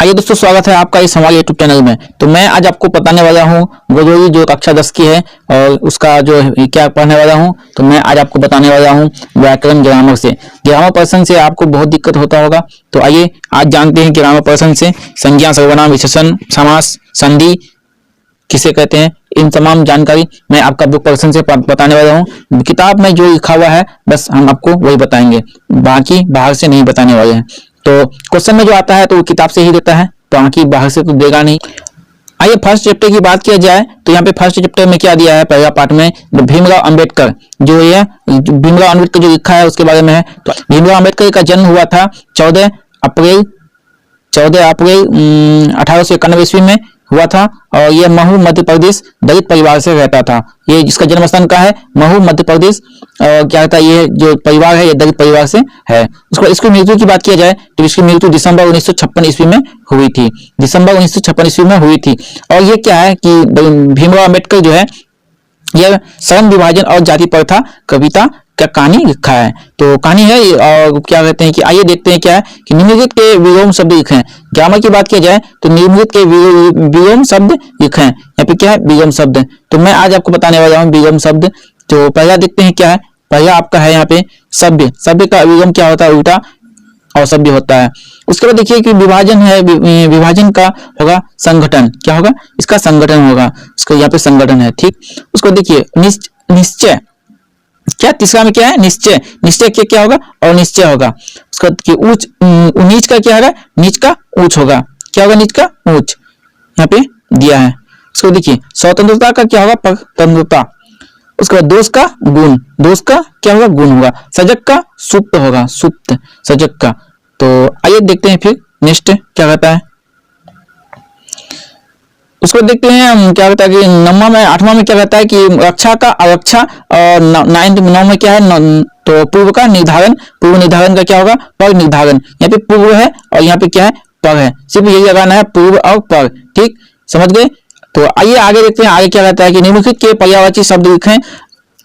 आइए दोस्तों, स्वागत है आपका इस हमारे यूट्यूब चैनल में। तो मैं आज आपको बताने वाला हूँ गोजोरी जो कक्षा 10 की है और उसका जो क्या पढ़ने वाला हूँ। तो मैं आज आपको बताने वाला हूँ व्याकरण ग्रामर से। ग्रामर पर्सन से आपको बहुत दिक्कत होता होगा, तो आइए आज जानते हैं ग्रामर पर्सन से संज्ञा, सर्वनाम, विशेषण, समास, संधि किसे कहते हैं, इन तमाम जानकारी मैं आपका बुक पर्सन से बताने वाला हूँ। किताब में जो लिखा हुआ है बस हम आपको वही बताएंगे, बाकी बाहर से नहीं बताने वाले हैं। तो क्वेश्चन में जो आता है तो वो किताब से ही देता है, बाकी बाहर से तो देगा नहीं। आइए फर्स्ट चैप्टर की बात किया जाए तो यहाँ पे फर्स्ट चैप्टर में क्या दिया है, पहला पार्ट में भीमराव अंबेडकर जो ये भीमराव अंबेडकर जो लिखा है उसके बारे में है। तो भीमराव अंबेडकर का जन्म हुआ था 14 अप्रैल 1891 ईस्वी में हुआ था और यह महू मध्य प्रदेश दलित परिवार से रहता था। ये जिसका जन्म स्थान का है महू मध्य प्रदेश, और क्या कहता है ये जो परिवार है ये दलित परिवार से है। उसको इसकी मृत्यु की बात किया जाए तो इसकी मृत्यु दिसंबर 1956 ईस्वी में हुई थी। दिसंबर 1956 ईस्वी में हुई थी। और ये क्या है कि भीमराव अम्बेडकर जो है यह श्रम विभाजन और जाति प्रथा कविता का कहानी लिखा है। तो कहानी है और क्या कहते हैं कि आइए देखते हैं क्या है कि निम्नलिखित के विलोम शब्द लिखे हैं। ग्रामर की बात किया जाए तो निम्नलिखित के विलोम शब्द लिखे हैं। यहाँ पे क्या है विलोम शब्द, तो मैं आज आपको बताने वाला हूँ विलोम शब्द। तो पहला देखते हैं क्या है, पहला आपका है यहाँ पे सभ्य। सभ्य का विलोम क्या होता है, उल्टा और सभ्य होता है। उसके बाद देखिए कि विभाजन है, विभाजन का होगा संगठन, क्या होगा इसका संगठन होगा, उसका यहाँ पे संगठन है, ठीक। उसको देखिए निश्चय, क्या तीसरा में क्या है निश्चय, निश्चय क्या होगा और निश्चय होगा। उसका ऊंच, नीच का क्या होगा, नीच का ऊंच होगा, क्या होगा नीच का ऊंच, यहाँ पे दिया है। उसको देखिए स्वतंत्रता का क्या होगा परतंत्रता। उसके बाद दोष का गुण, दोष का क्या होगा गुण होगा। सजग का सुप्त होगा, सुप्त सजग का। तो आइए देखते हैं फिर नेक्स्ट क्या कहता है। उसको देखते हैं क्या कहता है कि 9वां में 8वां में क्या कहता है कि रक्षा का आरक्षा, और 9 में क्या है तो पूर्व का निर्धारण। पूर्व निर्धारण का क्या होगा पर निर्धारण। यहाँ पे पूर्व है और यहाँ पे क्या है पर है, सिर्फ यही लगाना है पूर्व और पर, ठीक समझ गए। तो आइए आगे देखते हैं आगे क्या कहता है कि निम्नलिखित के पर्यायवाची शब्द लिखें।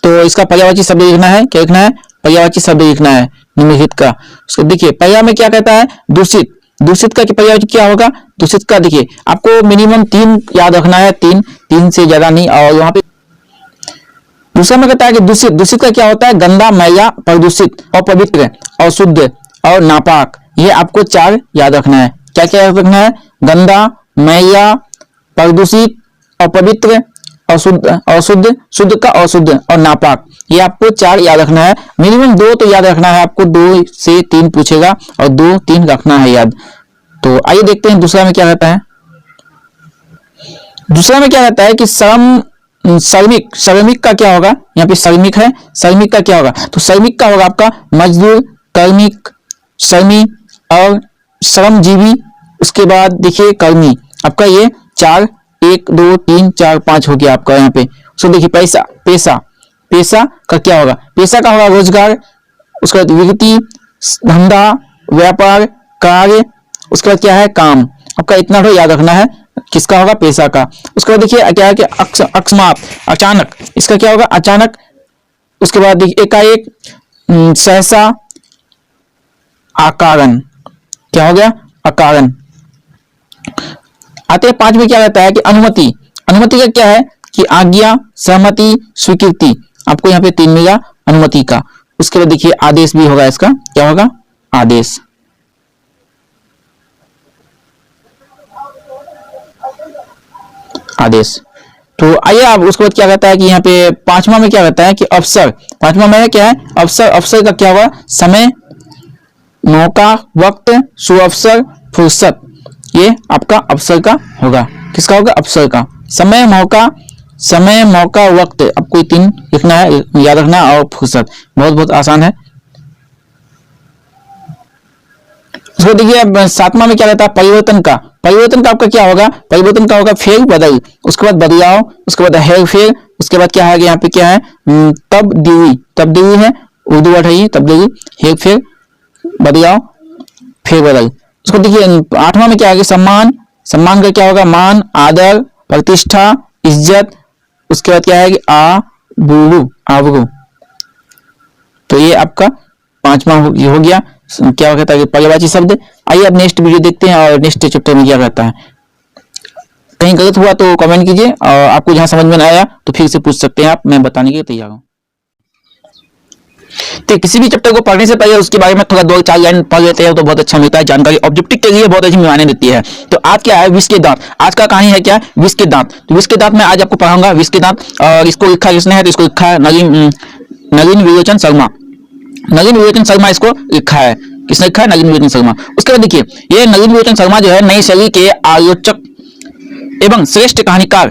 तो इसका पर्यायवाची शब्द लिखना है, क्या लिखना है पर्यायवाची शब्द लिखना है निम्नलिखित का। उसको देखिए पर्याय में क्या कहता है दूषित। दूषित का पर्यायवाची क्या होगा, दूषित का देखिए आपको मिनिमम 3 याद रखना है, 3 से ज्यादा नहीं। और यहाँ पे दूसरा में कहता है कि दूषित, दूषित का क्या होता है गंदा, मैला, प्रदूषित, अपवित्र, अशुद्ध और नापाक। ये आपको 4 याद रखना है। क्या क्या याद रखना है, गंदा, मैला, प्रदूषित, अपवित्र, अशुद्ध, शुद्ध का अशुद्ध और नापाक। ये आपको 4 याद रखना है। मिनिमम 2 तो याद रखना है आपको, 2 से 3 पूछेगा और 2-3 रखना है याद। तो आइए देखते हैं दूसरा में क्या कहता है। दूसरा में क्या कहता है कि श्रमिक, श्रमिक का क्या होगा, यहाँ पे श्रमिक है, श्रमिक का क्या होगा तो श्रमिक का होगा आपका मजदूर, कार्मिक, श्रमी और श्रमजीवी। उसके बाद देखिए कर्मी, आपका ये 4 1 2 3 4 5 हो गया आपका यहाँ पे। सो देखिए पैसा, पेशा, पेशा का क्या होगा, पेशा का होगा रोजगार। उसके बाद वृत्ति, धंधा, व्यापार, कार्य। उसके बाद क्या है काम। आपका इतना तो याद रखना है किसका होगा पेशा का। उसके बाद देखिए क्या है कि अकस्मात, अचानक, इसका क्या होगा अचानक। उसके बाद देखिए एकाएक, सहसा, अकारण, क्या हो गया अकारण। आते 5 में क्या कहता है कि अनुमति। अनुमति का क्या है कि आज्ञा, सहमति, स्वीकृति। आपको यहाँ पे 3 मिला अनुमति का। उसके बाद देखिए आदेश भी होगा, इसका क्या होगा आदेश। आदेश। तो आइए आप उसके बाद क्या कहता है कि यहाँ पे 5वां में क्या कहता है कि अवसर। 5वां में क्या है अवसर। अवसर का क्या होगा समय, मौका, वक्त, सुअवसर, फुर्सत। ये आपका अवसर का होगा, किसका होगा अवसर का। समय, मौका, वक्त, आपको 3 लिखना है, याद रखना। और फुर्सत बहुत आसान है। उसको देखिए 7वां में क्या कहता है परिवर्तन का। परिवर्तन का आपका क्या होगा, परिवर्तन का होगा फेर बदल। उसके बाद बदलाव, उसके बाद हेर फेर। उसके बाद क्या है यहाँ पे क्या है तब्दीली है, उर्दू वर्ड है ये तब्दीली, हेर फेर, बदलाव, फेर बदल। उसको देखिए 8वां में क्या है सम्मान। सम्मान का क्या होगा मान, आदर, प्रतिष्ठा, इज्जत। उसके बाद क्या है कि आबरू। तो ये आपका 5वां हो गया। क्या कहता है पर्यायवाची शब्द। आइए अब नेक्स्ट वीडियो देखते हैं और नेक्स्ट चैप्टर में क्या कहता है। कहीं गलत हुआ तो कमेंट कीजिए और आपको जहां समझ में ना आया तो फिर से पूछ सकते हैं आप, मैं बताने के लिए तैयार हूं। तो किसी भी चैप्टर को पढ़ने से पहले उसके बारे में थोड़ा 2-4 लाइन पढ़ लेते हैं तो बहुत अच्छा मिलता है जानकारी, ऑब्जेक्टिव के लिए बहुत अच्छी मायने देती है। तो आज क्या है, विष के दांत। आज का कहानी है क्या, विष के दांत। तो विष के दांत में आज आपको पढ़ाऊंगा विष के दांत। और इसको लिखा किसने है, तो इसको लिखा है नलिन विलोचन शर्मा। नलिन विलोचन शर्मा इसको लिखा है। किसने लिखा है, नलिन विलोचन शर्मा। उसके बाद देखिए, ये नलिन विलोचन शर्मा जो है नई शैली के आलोचक एवं श्रेष्ठ कहानीकार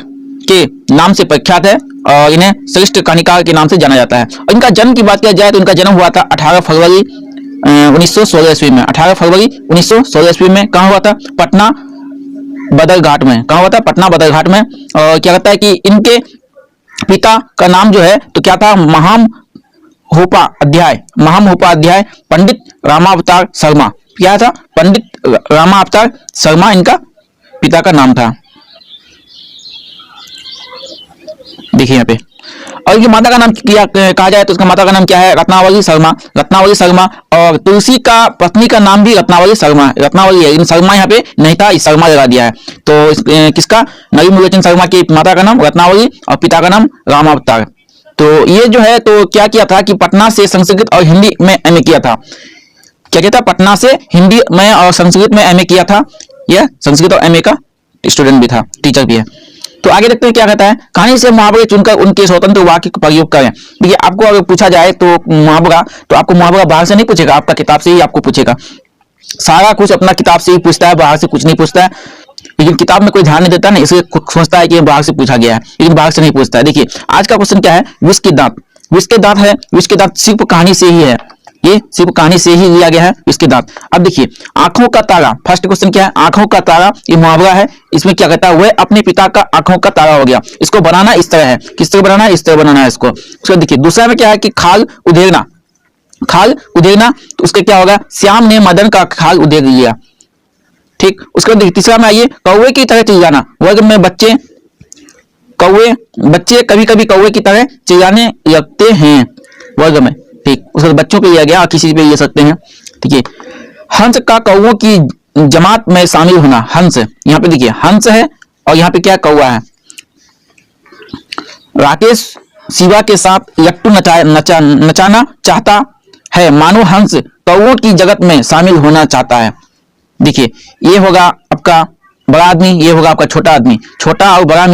के नाम से प्रख्यात है और इन्हें श्रेष्ठ कहानीकार के नाम से जाना जाता है। और इनका जन्म की बात किया जाए तो इनका जन्म हुआ था 18 फरवरी 1916 ईस्वी में। 18 फरवरी 1916 ईस्वी में कहाँ हुआ था, पटना बदरघाट में। कहाँ हुआ था, पटना बदरघाट में। और क्या कहता है कि इनके पिता का नाम जो है तो क्या था, महामहोपाध्याय पंडित रामावतार शर्मा। क्या था, पंडित रामावतार शर्मा इनका पिता का नाम था। देखिए यहाँ पे। और ये माता का नाम क्या कहा जाए तो उसका माता का नाम क्या है, रत्नावली शर्मा। रत्नावली शर्मा। और तुलसी का पत्नी का नाम भी रत्नावली शर्मा है। रत्नावली है, इन शर्मा यहाँ पे नहीं था, इस शर्मा लगा दिया है। तो किसका, नलिन विलोचन शर्मा की माता का नाम रत्नावली और पिता का नाम रामावतार। तो ये जो है तो क्या किया था कि पटना से संस्कृत और हिंदी में एमए किया था। क्या कहता, पटना से हिंदी में और संस्कृत में एमए किया था। यह संस्कृत और एमए का स्टूडेंट भी था, टीचर भी है। तो आगे देखते हैं क्या कहता है, कहानी से मुहावरे चुनकर उनके स्वतंत्र वाक्य का प्रयोग करें। देखिए आपको अगर पूछा जाए तो मुहावरा, तो आपको मुहावरा बाहर से नहीं पूछेगा, आपका किताब से ही आपको पूछेगा। सारा कुछ अपना किताब से ही पूछता है, बाहर से कुछ नहीं पूछता है। लेकिन किताब में कोई ध्यान नहीं देता ना, इसलिए सोचता है कि बाहर से पूछा गया है, लेकिन बाहर से नहीं पूछता है। देखिए आज का क्वेश्चन क्या है, विष के दांत। विष के दांत है, विष के दांत सिर्फ कहानी से ही है, ये सिर्फ कहानी से ही लिया गया है विष के दांत। अब देखिए आंखों का तारा, फर्स्ट क्वेश्चन क्या है, आंखों का तारा। ये मुहावरा है, इसमें क्या कहता है, वह अपने पिता का आंखों का तारा हो गया। इसको बनाना इस तरह है, किस तरह बनाना है, इस तरह बनाना है इसको। उसको देखिए दूसरा में क्या है कि खाल उधेड़ना। खाल उधेड़ना, तो उसका क्या होगा, श्याम ने मदन का खाल उधेड़ लिया। ठीक। उसके बाद तीसरा में आइए, कौवे की तरह चिल्लाना। वर्ग में बच्चे कभी कभी कौवे की तरह चिल्लाने लगते हैं वर्ग में। ठीक। उसके बाद बच्चों पे लिया गया, किसी पे ले सकते हैं। ठीक है। हंस का कौवों की जमात में शामिल होना। हंस, यहाँ पे देखिए हंस है और यहाँ पे क्या कौवा है। राकेश शिवा के साथ लट्टू नचाना चाहता है, मानो हंस कौवों की जगत में शामिल होना चाहता है। देखिए ये होगा आपका बड़ा आदमी, ये होगा आपका छोटा आदमी। छोटा और बड़ा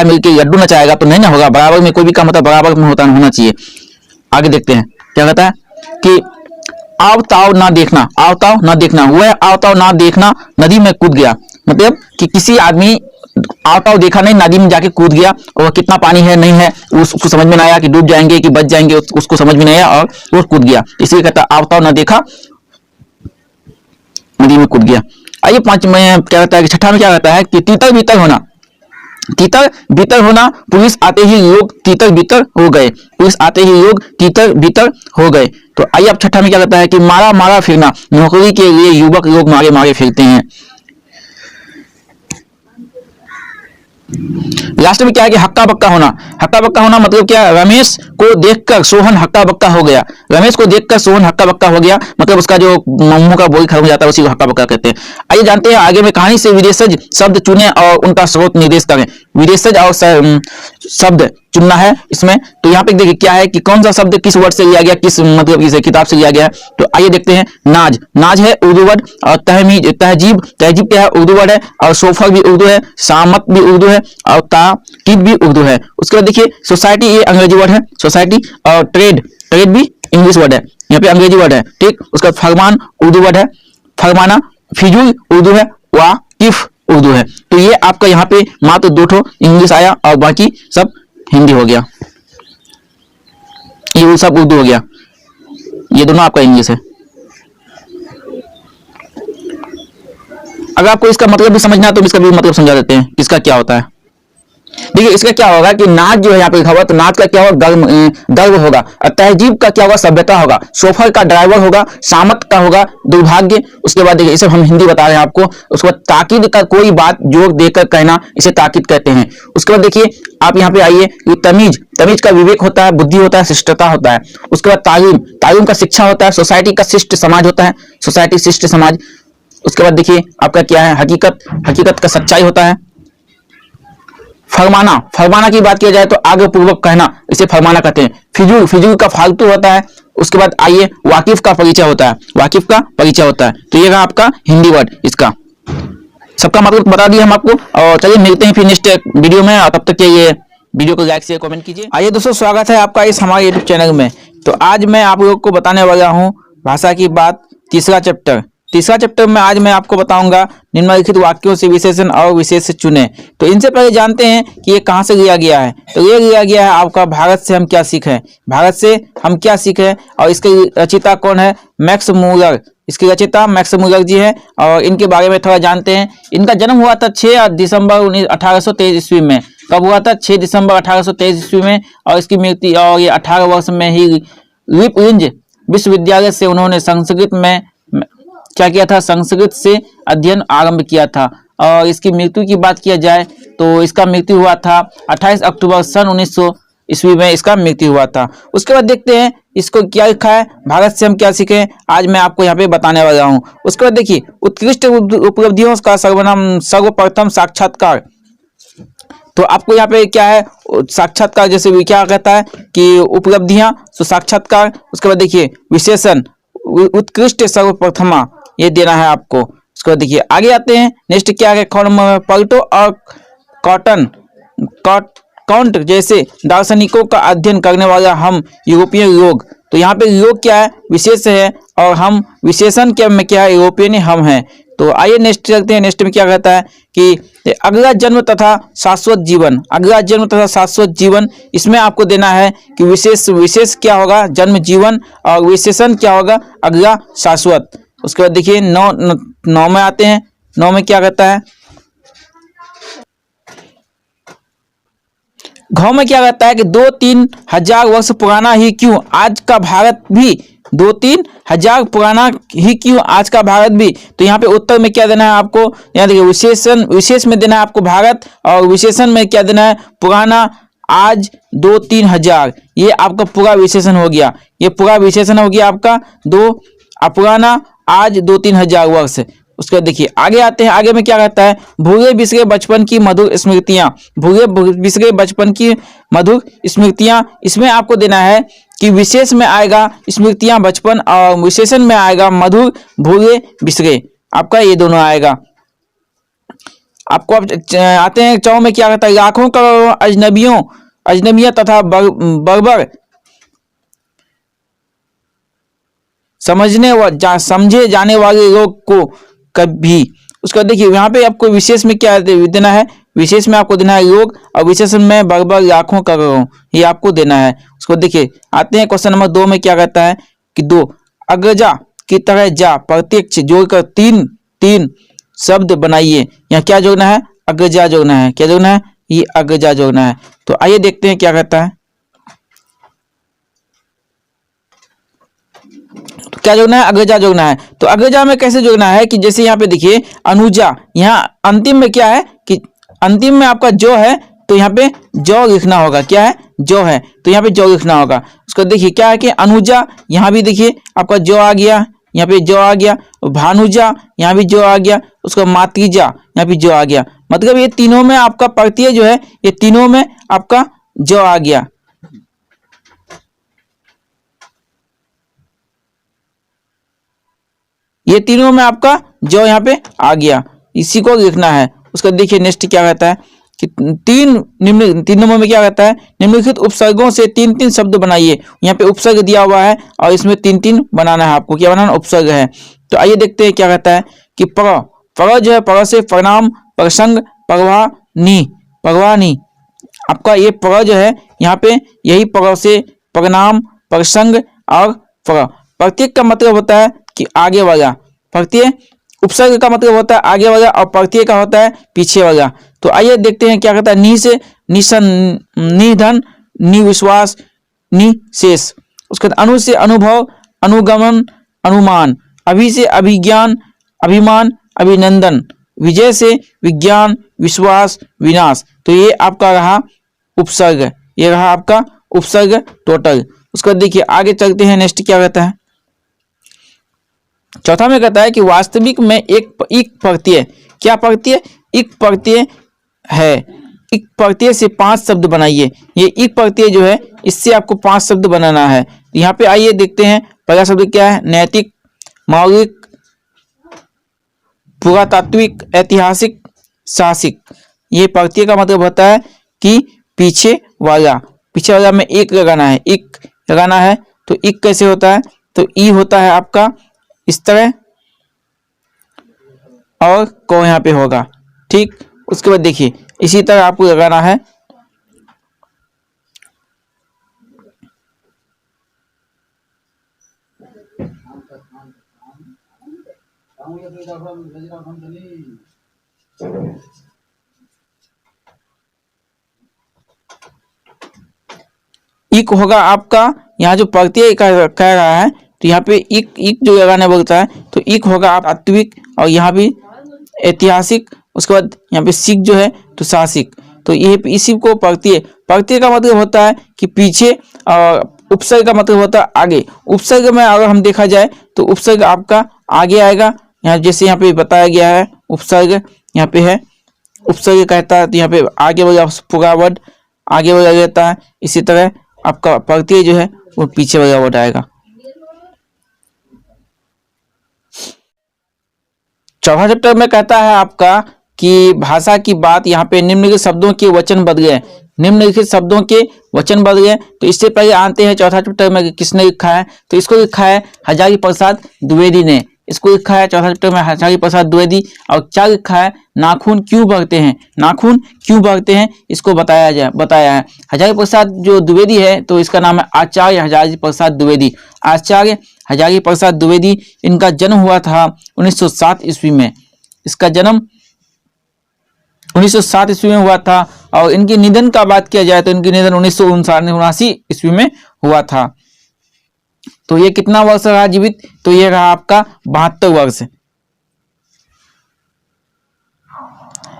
मिलके लड्डू नचाएगा तो नहीं ना होगा, बराबर में कोई भी काम होता है बराबर में होना चाहिए। आगे देखते हैं क्या कहता है कि आवताव ना देखना। आवताव ना देखना, वह आवताव ना देखना नदी में कूद गया। मतलब कि किसी आदमी आवताव देखा नहीं, नदी में जाके कूद गया और कितना पानी है नहीं है उसको समझ में नहीं आया कि डूब जाएंगे कि बच जाएंगे, उसको समझ में नहीं आया और वो कूद गया। इसलिए कहता है आवताव ना देखा, नदी में कूद गया। आइए पांच में क्या कहता है कि छठा में क्या कहता है कि तीतर बीतर होना। तीतर बीतर होना, पुलिस आते ही लोग तीतर बीतर हो गए। पुलिस आते ही लोग तीतर बीतर हो गए। तो आइए अब छठा में क्या कहता है कि मारा मारा फिरना। नौकरी के लिए युवक लोग मारे मारे फिरते हैं। लास्ट में क्या है कि हक्का बक्का होना। हक्का बक्का होना मतलब क्या, रमेश को देखकर सोहन हक्का बक्का हो गया। रमेश को देखकर सोहन हक्का बक्का हो गया, मतलब उसका जो मुंह का बोल खत्म हो जाता है उसी को हक्का बक्का कहते हैं। आइए जानते हैं आगे में कहानी से विदेशज शब्द चुने और उनका स्रोत निर्देश करें। विदेशज और शब्द चुनना है इसमें। तो यहाँ पे देखिए क्या है कि कौन सा शब्द किस वर्ड से लिया गया, किस मतलब किस किताब से लिया गया है। तो आइए देखते हैं। नाज, नाज है उर्दू वर्ड। और तहजीब, तहजीब क्या है, उर्दू वर्ड है। और सोफर भी उर्दू है, सामत भी उर्दू है और ताकीद भी उर्दू है। उसके बाद देखिए सोसाइटी, ये अंग्रेजी वर्ड है सोसाइटी। और ट्रेड, ट्रेड भी इंग्लिश वर्ड है, यहाँ पे अंग्रेजी वर्ड है। ठीक। उसका फरमान उर्दू वर्ड है, फरमाना। फिजूल उर्दू है, वाकिफ उर्दू है। तो ये आपका यहाँ पे मात्र 2 ठो इंग्लिश आया और बाकी सब हिंदी हो गया, ये सब उर्दू हो गया, ये दोनों आपका इंग्लिश है। अगर आपको इसका मतलब भी समझना है तो इसका भी मतलब समझा देते हैं, किसका क्या होता है। देखिए इसका क्या होगा कि नाच जो है यहाँ पे लिखा हुआ, तो नाच का क्या होगा, गर्व होगा। और तहजीब का क्या होगा, सभ्यता होगा। सोफर का ड्राइवर होगा। सामत का होगा दुर्भाग्य। उसके बाद देखिए, इसे हम हिंदी बता रहे हैं आपको। उसके बाद ताकीद का कोई बात जोर देकर कहना, इसे ताकीद कहते हैं। उसके बाद देखिए आप यहाँ पे आइए, तमीज, तमीज का विवेक होता है, बुद्धि होता है, शिष्टता होता है। उसके बाद तालीम, तालीम का शिक्षा होता है। सोसाइटी का शिष्ट समाज होता है, सोसाइटी शिष्ट समाज। उसके बाद देखिए आपका क्या है, हकीकत, हकीकत का सच्चाई होता है। फरमाना, फरमाना की बात किया जाए तो आगे पूर्वक कहना, इसे फरमाना कहते हैं। फिजूल, फिजूल का फालतू होता है। उसके बाद आइए, वाकिफ का परिचय होता है, वाकिफ का परिचय होता है। तो ये रहा आपका हिंदी वर्ड इसका। सबका मतलब बता दिया हम आपको। और चलिए मिलते हैं फिर नेक्स्ट वीडियो में। और तब तक के ये वीडियो को लाइक शेयर कमेंट कीजिए। आइए दोस्तों, स्वागत है आपका इस हमारे यूट्यूब चैनल में। तो आज मैं आप लोगों को बताने वाला हूँ भाषा की बात, तीसरा चैप्टर। तीसरा चैप्टर में आज मैं आपको बताऊंगा निम्नलिखित वाक्यों से विशेषण और विशेष चुने। तो इनसे पहले जानते हैं कि ये कहाँ से लिया गया है। तो ये लिया गया है आपका भारत से हम क्या सीखें, भारत से हम क्या सीखें। और इसके रचयिता कौन है, मैक्स मूलर। इसके रचयिता मैक्स मूलर जी है। और इनके बारे में थोड़ा जानते हैं। इनका जन्म हुआ था 6 दिसंबर 1823 ईस्वी में। कब हुआ था, 6 दिसंबर 1823 ईस्वी में। और इसकी मृत्यु, और ये 18 वर्ष में ही लिपविंज विश्वविद्यालय से उन्होंने संस्कृत में क्या किया था, संस्कृत से अध्ययन आरंभ किया था। और इसकी मृत्यु की बात किया जाए तो इसका मृत्यु हुआ था 28 अक्टूबर सन 1900 ईस्वी में इसका मृत्यु हुआ था। उसके बाद देखते हैं इसको क्या लिखा है, भारत से हम क्या सीखें, आज मैं आपको यहाँ पे बताने वाला हूँ। उसके बाद देखिए, उत्कृष्ट उपलब्धियों का सर्वनाम, सर्वप्रथम साक्षात्कार। तो आपको यहाँ पे क्या है, साक्षात्कार, जैसे भी क्या कहता है कि उपलब्धियां, तो साक्षात्कार। उसके बाद देखिए विशेषण, उत्कृष्ट, सर्वप्रथमा, ये देना है आपको। उसके बाद देखिए आगे आते हैं, नेक्स्ट क्या है, प्लेटो और कॉटन काउंट जैसे दार्शनिकों का अध्ययन करने वाला हम यूरोपीय लोग। तो यहाँ पे लोग क्या है, विशेष है, और हम विशेषण क्या में क्या है, यूरोपियन हम हैं। तो आइए नेक्स्ट चलते हैं। नेक्स्ट में क्या कहता है कि अगला जन्म तथा शाश्वत जीवन, अगला जन्म तथा शाश्वत जीवन, इसमें आपको देना है कि विशेष क्या होगा, जन्म जीवन, और विशेषण क्या होगा, अगला शाश्वत। उसके बाद देखिए नौ में आते हैं। 9 में क्या कहता है, घाव में क्या कहता है कि 2-3 हजार वर्ष पुराना ही क्यों आज का भारत भी, 2-3 हजार पुराना ही क्यों आज का भारत भी। तो यहाँ पे उत्तर में क्या देना है आपको, यहाँ देखिए विशेषण, विशेष में देना है आपको भारत, और विशेषण में क्या देना है, पुराना, आज 2-3 हजार। ये आपका पूरा विशेषण हो गया, ये पूरा विशेषण हो गया आपका। पुराना, आज 2-3 हजार वर्ष। उसके बाद देखिए आगे आते हैं। आगे में क्या कहता है, भूले बिसरे बचपन की मधुर स्मृतियां, भूले बिसरे बचपन की मधुर स्मृतियां। इसमें आपको देना है कि विशेष में आएगा स्मृतियां बचपन, और विशेषण में आएगा मधुर, भूले बिसरे, आपका ये दोनों आएगा। आपको आते हैं 4 में क्या कहता है, लाखों करोड़ों अजनबियों तथा बर्बर समझे जाने वाले लोग को कभी। उसके बाद देखिए यहाँ पे आपको विशेष में क्या देना है, विशेष में आपको देना है लोग, और विशेषण में बर्बर, लाखों करोड़ों, ये आपको देना है। उसको देखिए आते हैं क्वेश्चन नंबर 2 में क्या कहता है कि 2 अग्रजा की तरह जा प्रत्यक्ष जोड़कर 3 शब्द बनाइए। यहाँ क्या जोड़ना है, अग्रजा जोड़ना है। क्या जोड़ना है, ये अग्रजा जोड़ना है। तो आइए देखते हैं क्या कहता है, तो क्या जोड़ना है, अग्रजा जोड़ना है। तो अग्रजा में कैसे जोड़ना है कि जैसे यहाँ पे देखिए अनुजा, यहाँ अंतिम में क्या है कि अंतिम में आपका जो है, तो यहाँ पे जो लिखना होगा, क्या है, जो है, तो यहाँ पे जो लिखना होगा। उसको देखिए क्या है कि अनुजा, यहाँ भी देखिए आपका जो आ गया, यहाँ पे जो आ गया, भानुजा, यहाँ भी जो आ गया, उसको मातृजा, यहाँ भी जो आ गया। मतलब ये तीनों में आपका प्रत्यय जो है, ये तीनों में आपका जो आ गया। ये तीनों में आपका जो यहाँ पे आ गया, इसी को लिखना है। उसका देखिए नेक्स्ट क्या कहता है कि 3 नंबर में क्या कहता है, निम्नलिखित उपसर्गों से 3 शब्द बनाइए। यहाँ पे उपसर्ग दिया हुआ है, और इसमें 3 बनाना है आपको। क्या बनाना, उपसर्ग है। तो आइए देखते हैं क्या कहता है कि पर जो है, पर से प्रणाम, प्रसंग, परवानी, आपका ये पर जो है, यहाँ पे यही पर से प्रणाम, प्रसंग और प्रत्येक का मतलब होता है कि आगे वाला, प्रत्यय उपसर्ग का मतलब होता है आगे वाला, और प्रत्यय का होता है पीछे वाला। तो आइए देखते हैं क्या कहता है, नी से निधन, निविश्वास, निशेष। उसके बाद अनु से अनुभव, अनुगमन, अनुमान। अभि से अभिज्ञान, अभिमान, अभिनंदन। विजय से विज्ञान, विश्वास, विनाश। तो ये आपका रहा उपसर्ग, ये रहा आपका उपसर्ग टोटल। उसके बाद देखिए आगे चलते हैं, नेक्स्ट क्या कहता है। चौथा में कहता है कि वास्तविक में एक इक प्रत्यय, क्या प्रत्यय, इक प्रत्यय है। इक प्रत्यय से 5 शब्द बनाइए। ये इक प्रत्यय जो है इससे आपको 5 शब्द बनाना है। यहाँ पे आइए देखते हैं, पहला शब्द क्या है, नैतिक, मौलिक, पुरातात्विक, ऐतिहासिक, साहसिक। ये प्रत्यय का मतलब होता है कि पीछे वाला, पीछे वाला में एक लगाना है, इक लगाना है। तो इक कैसे होता है, तो ई होता है आपका इस तरह और को यहाँ पे होगा, ठीक। उसके बाद देखिए इसी तरह आपको लगाना है। इक होगा आपका, यहाँ जो प्रत्यय कह रहा है तो यहाँ पे इक इक जो लगाने बोलता है तो इक होगा आप तात्विक, और यहाँ भी ऐतिहासिक। उसके बाद यहाँ पे सिक जो है तो साहसिक। तो ये इसी को प्रत्यय, प्रत्यय का मतलब होता है कि पीछे, और उपसर्ग का मतलब होता है आगे। उपसर्ग में अगर हम देखा जाए तो उपसर्ग आपका आगे आएगा। यहाँ जैसे यहाँ पे बताया गया है उपसर्ग, यहाँ पे है उपसर्ग कहता है तो यहाँ पे आगे वाला पूरा वर्ड आगे वाला रहता है। इसी तरह आपका प्रत्यय जो है वो पीछे वाला वर्ड आएगा। चौथा चैप्टर में कहता है आपका कि भाषा की बात, यहाँ पे निम्नलिखित शब्दों के वचन बदल गए, निम्नलिखित शब्दों के वचन बदल गए। तो इससे पहले आते हैं चौथा चैप्टर में किसने लिखा है, तो इसको लिखा है हजारी प्रसाद द्विवेदी ने। इसको लिखा है चौथा चैप्टर में हजारी प्रसाद द्विवेदी। और क्या लिखा है, नाखून क्यों बढ़ते हैं, नाखून क्यों बढ़ते हैं, इसको बताया है हजारी प्रसाद जो द्विवेदी है। तो इसका नाम है आचार्य हजारी प्रसाद द्विवेदी। आचार्य हजारी प्रसाद द्विवेदी, इनका जन्म हुआ था 1907 ईस्वी में। इसका जन्म 1907 ईस्वी में हुआ था। और इनके निधन का बात किया जाए तो इनके निधन 1979 ईस्वी में हुआ था। तो ये कितना वर्ष रहा जीवित, तो ये रहा आपका 72 वर्ष।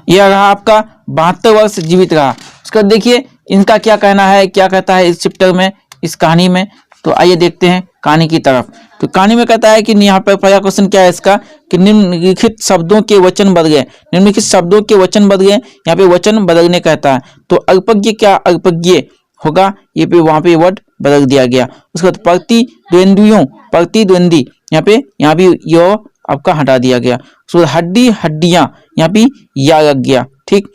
यह रहा आपका 72 वर्ष जीवित रहा। उसका देखिए इनका क्या कहना है, क्या कहता है इस चैप्टर में, इस कहानी में। तो आइए देखते हैं कहानी की तरफ। तो कहानी में कहता है कि यहाँ पर पहला क्वेश्चन क्या है इसका, कि निम्नलिखित शब्दों के वचन बदल गए। निम्नलिखित शब्दों के वचन बदल गए, यहाँ पे वचन बदलने कहता है। तो अल्पज्ञ क्या अल्पज्ञ होगा, ये पे वहां पे वर्ड बदल दिया गया। उसके बाद प्रतिद्वंदियों, प्रतिद्वंदी, यहाँ भी यो आपका हटा दिया गया। उसके बाद हड्डी हड्डियां, यहाँ पे या लग गया, ठीक।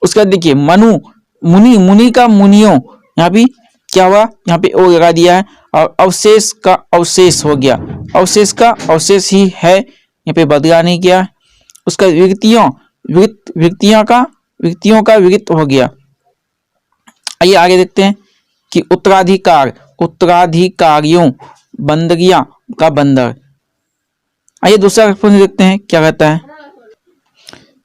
उसके बाद देखिए मनु, मुनि, मुनि का मुनियों, यहाँ भी क्या हुआ, यहाँ पे ओ लगा दिया है। और अवशेष का अवशेष हो गया, अवशेष का अवशेष ही है, यहाँ पे बदला नहीं गया। उसका विकृतियों, विकृतियों का विकृत हो गया। आइए आगे देखते हैं कि उत्तराधिकार, उत्तराधिकारियों, बंदगियां का बंदर। आइए दूसरा क्वेश्चन देखते हैं क्या कहता है।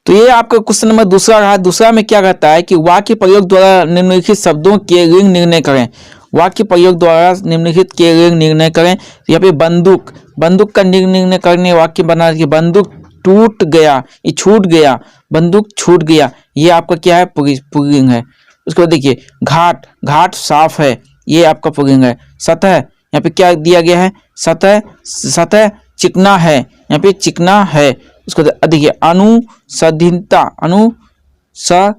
तो ये आपका क्वेश्चन नंबर दूसरा रहा। दूसरा में क्या कहता है कि वाक्य प्रयोग द्वारा निम्नलिखित शब्दों के लिंग निर्णय करें। वाक्य प्रयोग द्वारा निम्नलिखित के लिंग निर्णय करें। तो यहाँ पे बंदूक, बंदूक का निर्णय करने वाक्य बना कि बंदूक टूट गया, ये छूट गया, बंदूक छूट गया, ये आपका क्या है, पुल्लिंग है। उसके बाद देखिए घाट, घाट साफ है, ये आपका पुल्लिंग है। सतह, यहाँ पे क्या दिया गया है, सतह, सतह चिकना है, यहाँ पे चिकना है। उसको देखिए अनुसंधिता, अनुसंधित्सा,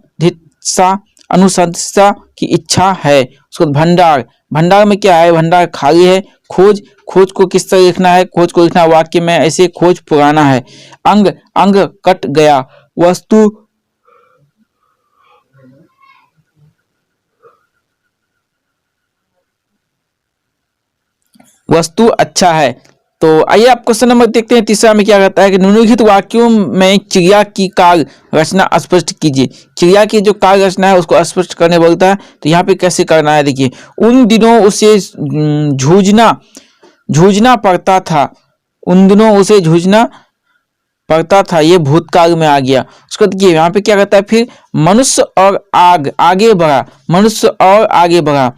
अनुसंधित्सा की इच्छा है। उसको भंडार, भंडार में क्या है, भंडार खाली है। खोज, खोज को किस तरह लिखना है, खोज को लिखना वाक्य में ऐसे, खोज पुराना है। अंग, अंग कट गया। वस्तु, वस्तु अच्छा है। तो आइए आप क्वेश्चन नंबर देखते हैं। तीसरा में क्या कहता है कि निम्नलिखित वाक्यों में क्रिया की काल रचना स्पष्ट कीजिए। क्रिया की जो काल रचना है उसको स्पष्ट करने बोलता है। तो यहाँ पे कैसे करना है, देखिए उन दिनों उसे जूझना पड़ता था, उन दिनों उसे जूझना पड़ता था, ये भूतकाल में आ गया। उसको देखिए यहाँ पे क्या कहता है, फिर मनुष्य और आगे बढ़ा, मनुष्य और आगे बढ़ा।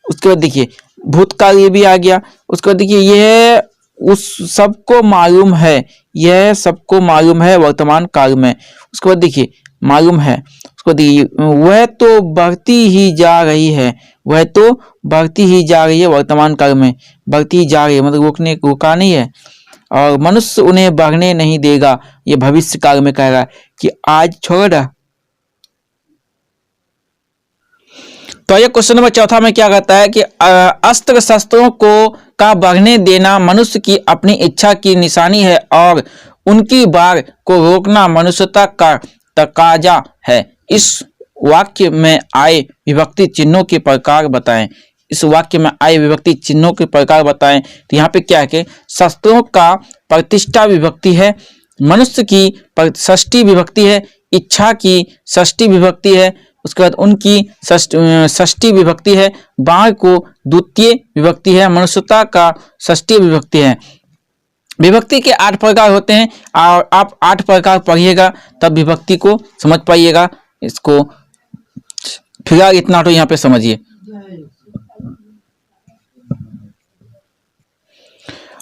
उसके बाद देखिए भूतकाल ये भी आ गया। उसके बाद देखिए यह उस सबको मालूम है, यह सबको मालूम है वर्तमान काल में। उसके बाद देखिए मालूम है, उसको देखिए वह तो बढ़ती ही जा रही है, वह तो बढ़ती ही जा रही है वर्तमान काल में, बढ़ती ही जा रही है मतलब रुका नहीं है। और मनुष्य उन्हें बढ़ने नहीं देगा, ये भविष्य काल में कह रहा है कि आज छोड़ रहा। तो ये क्वेश्चन नंबर चौथा में क्या कहता है कि अस्त्र शस्त्रों को का बढ़ने देना मनुष्य की अपनी इच्छा की निशानी है और उनकी बाढ़ को रोकना मनुष्यता का तकाजा है। इस वाक्य में आए विभक्ति चिन्हों के प्रकार बताएं, इस वाक्य में आए विभक्ति चिन्हों के प्रकार बताएं। तो यहाँ पे क्या है कि शस्त्रों का प्रतिष्ठा विभक्ति है, मनुष्य की षष्ठी विभक्ति है, इच्छा की षष्ठी विभक्ति है, उसके बाद उनकी षष्ठी विभक्ति है, बाढ़ को द्वितीय विभक्ति है, मनुष्यता का षष्ठी विभक्ति है। विभक्ति के 8 प्रकार होते हैं और आप 8 प्रकार पढ़िएगा तब विभक्ति को समझ पाइएगा। इसको फिलहाल इतना तो यहाँ पे समझिए।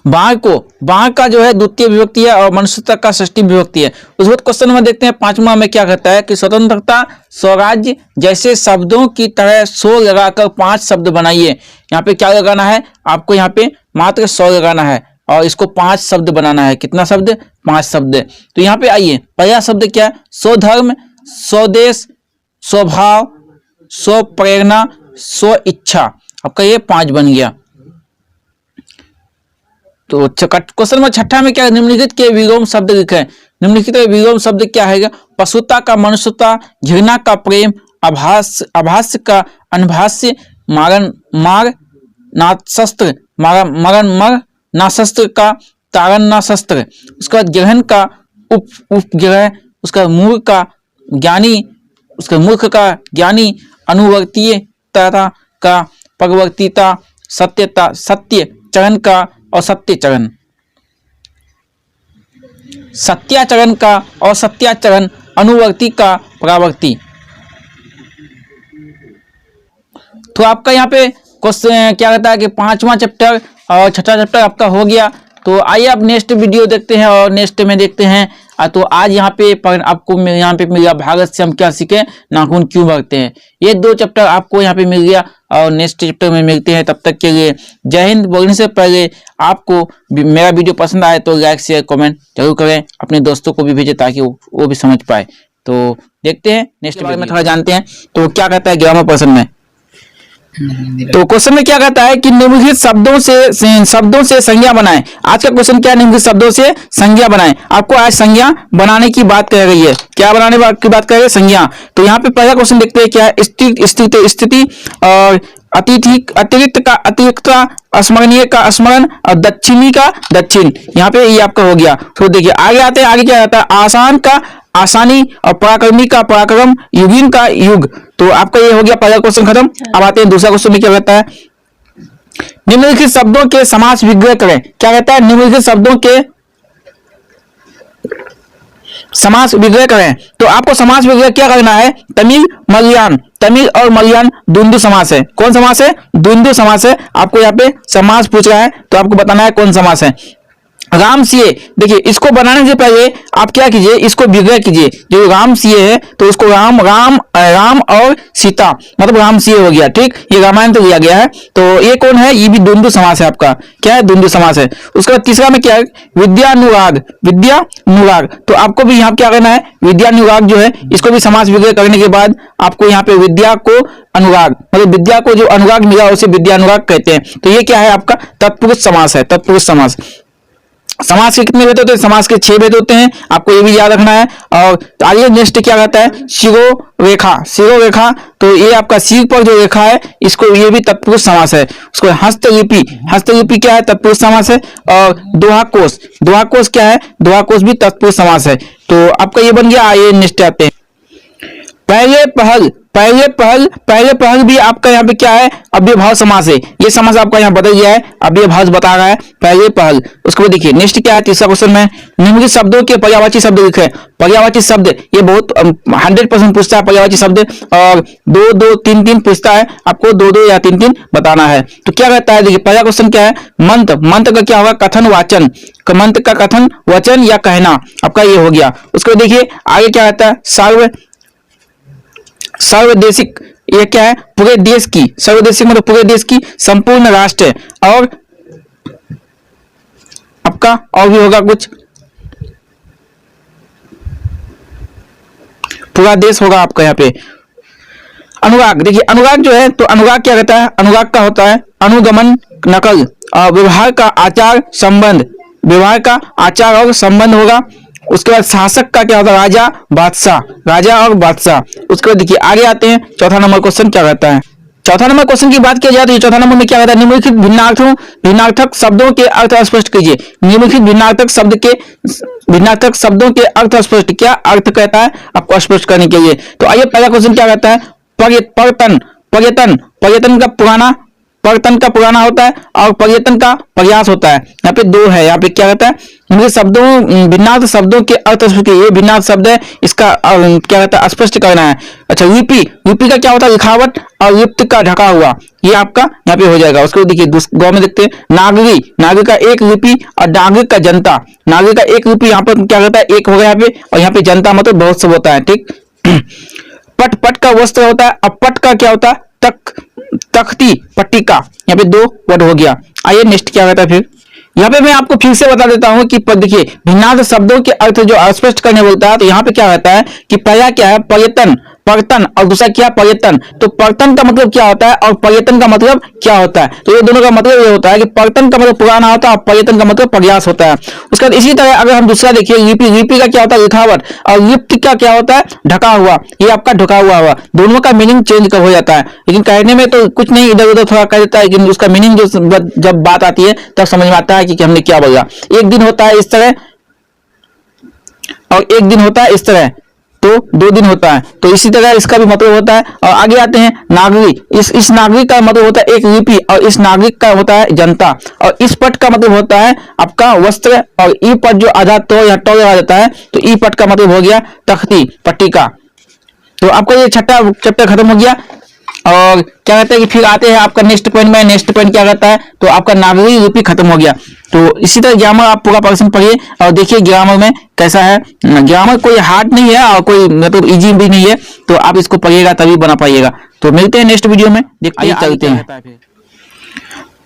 बाढ़ का जो है द्वितीय विभक्ति है और मनुष्यता का षष्ठी विभक्ति है। उस वक्त क्वेश्चन में देखते हैं 5वां में क्या कहता है कि स्वतंत्रता स्वराज्य जैसे शब्दों की तरह सौ लगाकर 5 शब्द बनाइए। यहाँ पे क्या लगाना है आपको, यहाँ पे मात्र 100 लगाना है और इसको 5 शब्द बनाना है। कितना शब्द? 5 शब्द। तो यहाँ पे आइए, पहला शब्द क्या है? स्वधर्म, स्वदेश, स्वभाव, स्वप्रेरणा, स्व इच्छा। आपका ये 5 बन गया। तो क्वेश्चन नंबर 6 में क्या निम्नलिखित के विलोम शब्द लिखे। निम्नलिखित के विलोम शब्द क्या है? पशुता का मनुष्यता, घृणा का प्रेम, आभास्य का अनभास्य, मार नाशस्त्र, मरण मर नाशस्त्र का तारण नाशस्त्र। उसके बाद ग्रहण का उपग्रह, उसका मूर्ख का ज्ञानी, उसका मूर्ख का ज्ञानी, अनुवर्तीयता का परवर्तीता, सत्यता सत्य चरण का और सत्याचरण, सत्याचरण का और सत्याचरण, अनुवर्ती का परावर्ती। तो आपका यहाँ पे क्वेश्चन क्या कहता है कि 5वां चैप्टर और 6वां चैप्टर आपका हो गया। तो आइए आप नेक्स्ट वीडियो देखते हैं और नेक्स्ट में देखते हैं। तो आज यहाँ पे आपको यहाँ पे मिल गया भारत से हम क्या सीखे, नाखून क्यों बढ़ते हैं। ये 2 चैप्टर आपको यहाँ पे मिल गया और नेक्स्ट चैप्टर में मिलते हैं। तब तक के लिए जय हिंद। बोलने से पहले आपको मेरा वीडियो पसंद आए तो लाइक शेयर कमेंट जरूर करें, अपने दोस्तों को भी भेजें ताकि वो भी समझ पाए। तो देखते हैं नेक्स्ट बारे में थोड़ा जानते हैं। तो क्या कहता है 11वां प्रश्न में, तो क्वेश्चन में क्या कहता है कि निम्नलिखित शब्दों से संज्ञा बनाएं। आज का क्वेश्चन क्या है? निम्नलिखित शब्दों से संज्ञा बनाएं। आपको आज संज्ञा बनाने की बात कह रही है। क्या बनाने की बात कर रही है? संज्ञा। तो यहाँ पे पहला क्वेश्चन देखते हैं क्या है? स्थिति और अतिरिक्त का अतिरिक्त, स्मरणीय का स्मरण और दक्षिणी का दक्षिण। यहाँ पे ये आपका हो गया। तो देखिए आगे आते हैं, आगे क्या आता है? आसान का आसानी और पराक्रमी का पराक्रम, युगीन का युग। तो आपका ये हो गया पहला क्वेश्चन खत्म। अब आते हैं दूसरा क्वेश्चन में क्या कहता है? निम्नलिखित शब्दों के समास विग्रह करें। क्या कहता है? निम्नलिखित शब्दों के समास विग्रह करें। तो आपको समास विग्रह क्या करना है? तमिल मलयान, तमिल और मलयान द्वंद्व समास है। कौन समास है? द्वंद्व समास है। आपको यहाँ पे समास पूछ रहा है तो आपको बताना है कौन समास है। राम सीए, देखिए इसको बनाने से पहले आप क्या कीजिए, इसको विग्रह कीजिए। जो राम सीए है तो उसको राम और सीता मतलब राम सीए हो गया। ठीक, ये रामायण तो लिया गया है। तो ये कौन है? ये भी द्वंद्व समास है। आपका क्या है? द्वंद्व समास है। उसके बाद तीसरा में क्या है? विद्यानुराग, विद्यानुराग। तो आपको भी यहाँ क्या करना है? विद्यानुराग जो है इसको भी समास विग्रह करने के बाद आपको यहाँ पे विद्या को अनुराग मतलब विद्या को जो अनुराग मिला उसे विद्यानुराग कहते हैं। तो ये क्या है? आपका तत्पुरुष समास है। तत्पुरुष समास। समास के कितने भेद होते हैं? समास के 6 भेद होते हैं। आपको ये भी याद रखना है। और आइए नेक्स्ट क्या कहता है? शिरोरेखा, शिरोरेखा। तो ये आपका सिर पर जो रेखा है इसको, ये भी तत्पुरुष समास है। उसको हस्तलिपि, हस्तलिपि क्या है? तत्पुरुष समास है। और दोहाकोश, दोहाकोश क्या है? दोहाकोश भी तत्पुरुष समास है। तो आपका ये बन गया। आइए नेक्स्ट आते हैं। पहले पहल पहले पहल भी आपका यहाँ पे क्या है, अव्ययभाव समास है। ये समास आपका यहाँ बदल गया है, अव्ययभाव बता रहा है पहले पहल। उसके बाद देखिए नेक्स्ट क्या है, तीसरा क्वेश्चन में निम्नलिखित शब्दों के पर्यायवाची शब्द लिखे। पर्यायवाची शब्द ये बहुत 100% पूछता है पर्यायवाची शब्द, और 2 2 3 3 पूछता है, आपको 2 2 या 3 3 बताना है। तो क्या कहता है, देखिए पहला क्वेश्चन क्या है, मंत्र। मंत्र का क्या होगा, कथन वाचन। मंत्र का कथन वचन या कहना, आपका ये हो गया। उसको देखिए आगे क्या कहता है, सर्वदेशिक, ये क्या है, पूरे देश की। सर्वदेशिक मतलब पूरे देश की, संपूर्ण राष्ट्र, और आपका और भी होगा कुछ, पूरा देश होगा आपका यहाँ पे। अनुराग, देखिए अनुराग जो है, तो अनुराग क्या कहता है, अनुराग का होता है अनुगमन, नकल, और व्यवहार का आचार संबंध, व्यवहार का आचार और संबंध होगा। उसके बाद शासक का क्या होता है, राजा बादशाह, राजा और बादशाह। उसके बाद देखिए आगे आते हैं, चौथा नंबर क्वेश्चन क्या कहता है। चौथा नंबर क्वेश्चन की बात की जाए तो चौथा नंबर में क्या कहता है, निम्नलिखित भिन्नार्थक शब्दों के अर्थ स्पष्ट कीजिए। निम्नलिखित भिन्नार्थक शब्दों के अर्थ स्पष्ट, क्या अर्थ कहता है आपको स्पष्ट करने के लिए। तो आइए पहला क्वेश्चन क्या कहता है, पर्यटन। पर्यटन का पुराना होता है, और पर्यटन का प्रयास होता है। यहाँ पे 2 है, यहाँ पे क्या कहता है, मुझे भिन्नार्थ शब्दों के अर्थ स्पष्ट, ये भिन्नार्थ शब्द है, इसका क्या कहता है, स्पष्ट करना है। अच्छा यूपी का क्या होता है, लिखावट, और युक्त का ढका हुआ, ये आपका यहाँ पे हो जाएगा। उसको देखिए गौ में देखते हैं, नागरिक का एक लिपि, और नागरिक का जनता। नागरिक का एक लिपि यहाँ पर क्या कहता है, एक हो गया यहाँ पे, और यहाँ पे जनता मतलब बहुत सब होता है, ठीक। पट का वस्त्र होता है, और पट का क्या होता है, तख्ती, पट्टिका। यहाँ पे 2 वर्ड हो गया। आइए नेक्स्ट क्या कहता है फिर, यहाँ पे मैं आपको फिर से बता देता हूँ कि देखिए भिन्नार्थ शब्दों के अर्थ जो स्पष्ट करने बोलता है, तो यहाँ पे क्या कहता है कि पहला क्या है, पर्यटन, और दूसरा क्या, पर्यटन। तो पर्यटन का मतलब क्या होता है, और पर्यटन का मतलब क्या होता है, तो ये दोनों का मतलब ये होता है कि पर्यटन का मतलब पुराना होता है, और पर्यटन का मतलब प्रयास होता है। उसके बाद इसी तरह अगर हम दूसरा देखिए, लिपि का क्या होता है, लिखावट, और लिप्त का क्या होता है, ढका हुआ, ये आपका ढका हुआ। दोनों का मीनिंग चेंज कर हो जाता है, लेकिन कहने में तो कुछ नहीं, इधर उधर थोड़ा कह देता है, लेकिन उसका मीनिंग जो जब बात आती है तब समझ में आता है कि हमने क्या बोला। एक दिन होता है इस तरह, और एक दिन होता है इस तरह, तो 2 दिन होता है। तो इसी तरह इसका भी मतलब होता है। और आगे आते हैं नागरिक, इस नागरिक का मतलब होता है एक लिपि, और इस नागरिक का होता है जनता। और इस पट का मतलब होता है आपका वस्त्र, और ई पट जो आधा तो या टो लगा देता है, तो ई पट का मतलब हो गया तख्ती, पट्टिका। तो आपका ये छठा चैप्टर खत्म हो गया। और क्या कहते हैं कि फिर आते हैं आपका नेक्स्ट पॉइंट में। नेक्स्ट पॉइंट क्या कहता है, तो आपका नागरिक लिपि खत्म हो गया। तो इसी तरह ग्रामर आप पूरा पर्सन पढ़िए, और देखिए ग्रामर में कैसा है। ग्रामर कोई हार्ड नहीं है, और कोई मतलब इजी भी नहीं है, तो आप इसको पढ़िएगा तभी बना पाइएगा। तो मिलते हैं नेक्स्ट वीडियो में, देखते हैं, चलते हैं।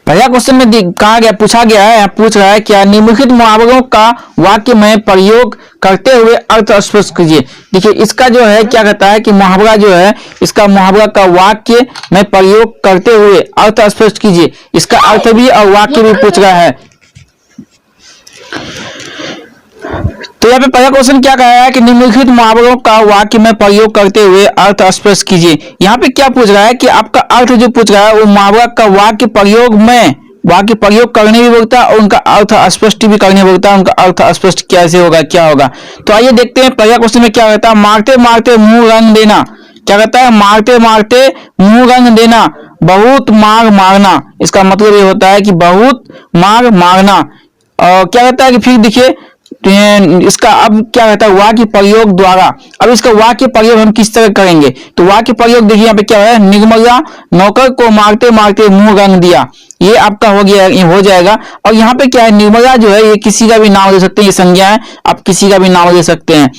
पहला क्वेश्चन में कहा गया, पूछा गया है, पूछ रहा है क्या निम्नलिखित मुहावरों का वाक्य में प्रयोग करते हुए अर्थ स्पष्ट कीजिए। देखिए इसका जो है क्या कहता है कि मुहावरा जो है, इसका मुहावरा का वाक्य में प्रयोग करते हुए अर्थ स्पष्ट कीजिए। इसका अर्थ भी और वाक्य भी पूछ रहा है। तो यहाँ पे पहला क्वेश्चन क्या कहा है कि निम्नलिखित मुहावरों का वाक्य में प्रयोग करते हुए अर्थ स्पष्ट कीजिए। यहाँ पे क्या पूछ रहा है कि आपका अर्थ जो पूछ रहा है वो मुहावरा का वाक्य प्रयोग करने भी बोलता है, और उनका अर्थ स्पष्ट भी करने बोलता है। उनका अर्थ स्पष्ट कैसे होगा, क्या होगा। तो आइए देखते हैं पहला क्वेश्चन में क्या कहता है, मारते मारते मुंह रंग देना। क्या कहता है, मारते मारते मुंह रंग देना, बहुत मार मारना। इसका मतलब ये होता है कि बहुत मार मारना। और क्या कहता है कि फिर देखिए इसका अब क्या कहता है, वाक्य प्रयोग द्वारा। अब इसका वाक्य प्रयोग हम किस तरह करेंगे, तो वाक्य प्रयोग देखिए यहाँ पे क्या है, निर्मला नौकर को मारते मारते मुंह रंग दिया, ये आपका हो गया, ये हो जाएगा। और यहाँ पे क्या है, निर्मला जो है ये किसी का भी नाम ले सकते हैं, ये संज्ञा है, आप किसी का भी नाम ले सकते हैं।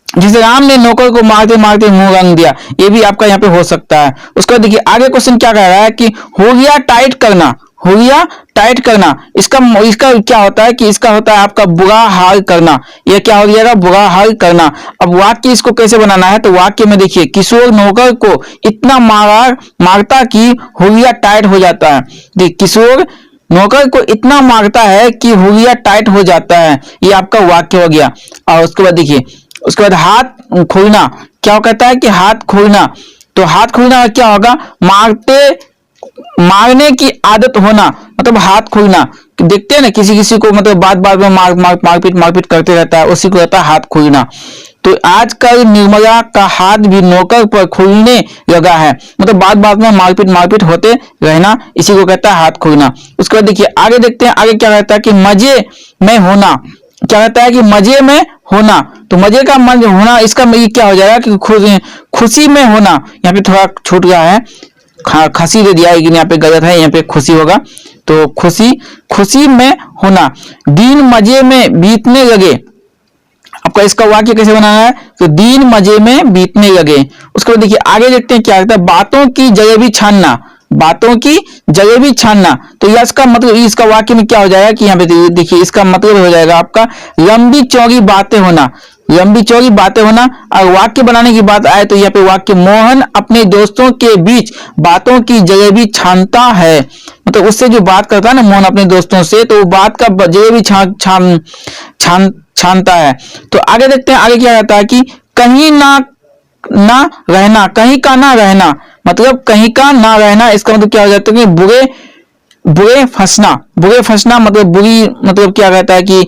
जैसे राम ने नौकर को मारते मारते मुंह रंग दिया, ये भी आपका यहाँ पे हो सकता है। उसके बाद देखिए आगे क्वेश्चन क्या कह रहा है कि हुलिया टाइट करना, हुलिया टाइट करना। इसका क्या होता है कि इसका होता है आपका बुरा हाल करना। यह क्या हो जाएगा, बुरा हाल करना। अब वाक्य इसको कैसे बनाना है, तो वाक्य में देखिए किशोर नौकर को इतना मारता कि हुलिया टाइट हो जाता है। देखिए किशोर नौकर को इतना मारता है कि हुलिया टाइट हो जाता है, ये आपका वाक्य हो गया। और उसके बाद देखिए उसके बाद हाथ खोलना, क्या कहता है कि हाथ खोलना। तो हाथ खोलना क्या होगा, मारने की आदत होना, मतलब हाथ खोलना। देखते हैं ना किसी किसी को मतलब बात बात में मारपीट करते रहता है, उसी को रहता है हाथ खोलना। तो आजकल निर्मला का हाथ भी नौकर पर खुलने लगा है। मतलब बात बात में मारपीट होते रहना, इसी को कहता है हाथ खुलना। उसके बाद देखिए आगे देखते हैं, आगे क्या कहता है कि मजे में होना। क्या कहता है कि मजे में होना, तो मजे का मन होना, इसका क्या हो जाएगा कि खुशी में होना। यहाँ पे थोड़ा छूट गया है, खसी दे दिया, लेकिन यहाँ पे गलत है, यहाँ पे खुशी होगा। तो खुशी में होना, दिन मजे में बीतने लगे। आपका इसका वाक्य कैसे बनाना है, तो दिन मजे में बीतने लगे। उसके बाद देखिए आगे देखते हैं क्या कहता है, बातों की जलेबी छानना, बातों की जलेबी छानना। तो यह इसका मतलब, इसका वाक्य में क्या हो जाएगा कि यहाँ पे देखिए इसका मतलब हो जाएगा आपका लंबी चौड़ी बातें होना, लंबी चौड़ी बातें होना। और वाक्य बनाने की बात आए तो यहाँ पे वाक्य, मोहन अपने दोस्तों के बीच बातों की जलेबी छानता है। मतलब उससे जो बात करता है ना मोहन अपने दोस्तों से, तो वो बात का जलेबी छानता है। तो आगे देखते हैं, आगे क्या कहता है कि कहीं ना रहना, कहीं का ना रहना, मतलब कहीं का ना रहना। इसका मतलब क्या हो जाता है कि बुरे फंसना मतलब बुरी, मतलब क्या कहता है कि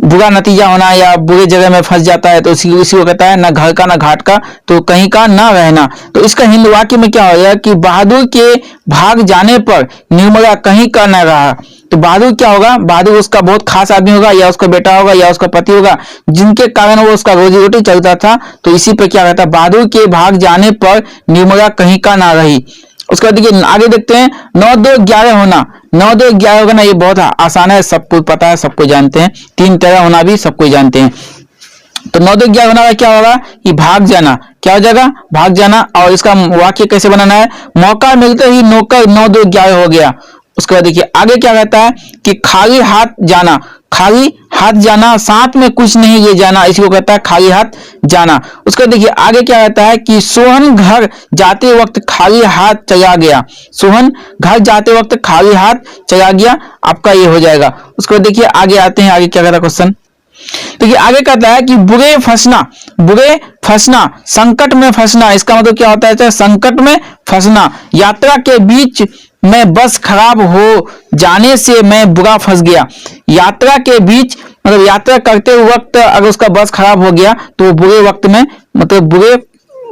बुरा नतीजा होना या बुरे जगह में फंस जाता है, तो इसी को कहता है ना घर का ना घाट का, तो कहीं का ना रहना। तो इसका हिंदी वाक्य में क्या हो जाएगा कि बहादुर के भाग जाने पर निर्मला कहीं का ना रहा। तो बहादुर क्या होगा, बहादुर उसका बहुत खास आदमी होगा, या उसका बेटा होगा, या उसका पति होगा, जिनके कारण वो उसका रोजी रोटी चलता था। तो इसी पे क्या कहता है, बहादुर के भाग जाने पर निर्मला कहीं का ना रही। उसके बाद देखिए आगे देखते हैं, 9-2-11 होना। 9-2-11 होगा ना, ये बहुत आसान है, सबको पता है, सबको जानते हैं। 3-13 होना भी सबको जानते हैं। तो 9-2-11 होना का क्या होगा कि भाग जाना, क्या हो जाएगा, भाग जाना। और इसका वाक्य कैसे बनाना है, मौका मिलते ही नौकर 9-2-11 हो गया। उसके बाद देखिए आगे क्या कहता है कि खाली हाथ जाना, खाली हाथ जाना, साथ में कुछ नहीं ले जाना, इसी को कहता है खाली हाथ जाना। उसके बाद देखिए आगे क्या कहता है कि सोहन घर जाते वक्त खाली हाथ चला गया, सोहन घर जाते वक्त खाली हाथ चला गया, आपका ये हो जाएगा। उसके बाद देखिए आगे आते हैं, आगे क्या कहता है क्वेश्चन, देखिए आगे कहता है कि बुरे फंसना, संकट में फंसना। इसका मतलब क्या होता है, संकट में फंसना, यात्रा के बीच में बस खराब हो जाने से मैं बुरा फंस गया। यात्रा के बीच मतलब यात्रा करते वक्त अगर उसका बस खराब हो गया तो वो बुरे वक्त में, मतलब बुरे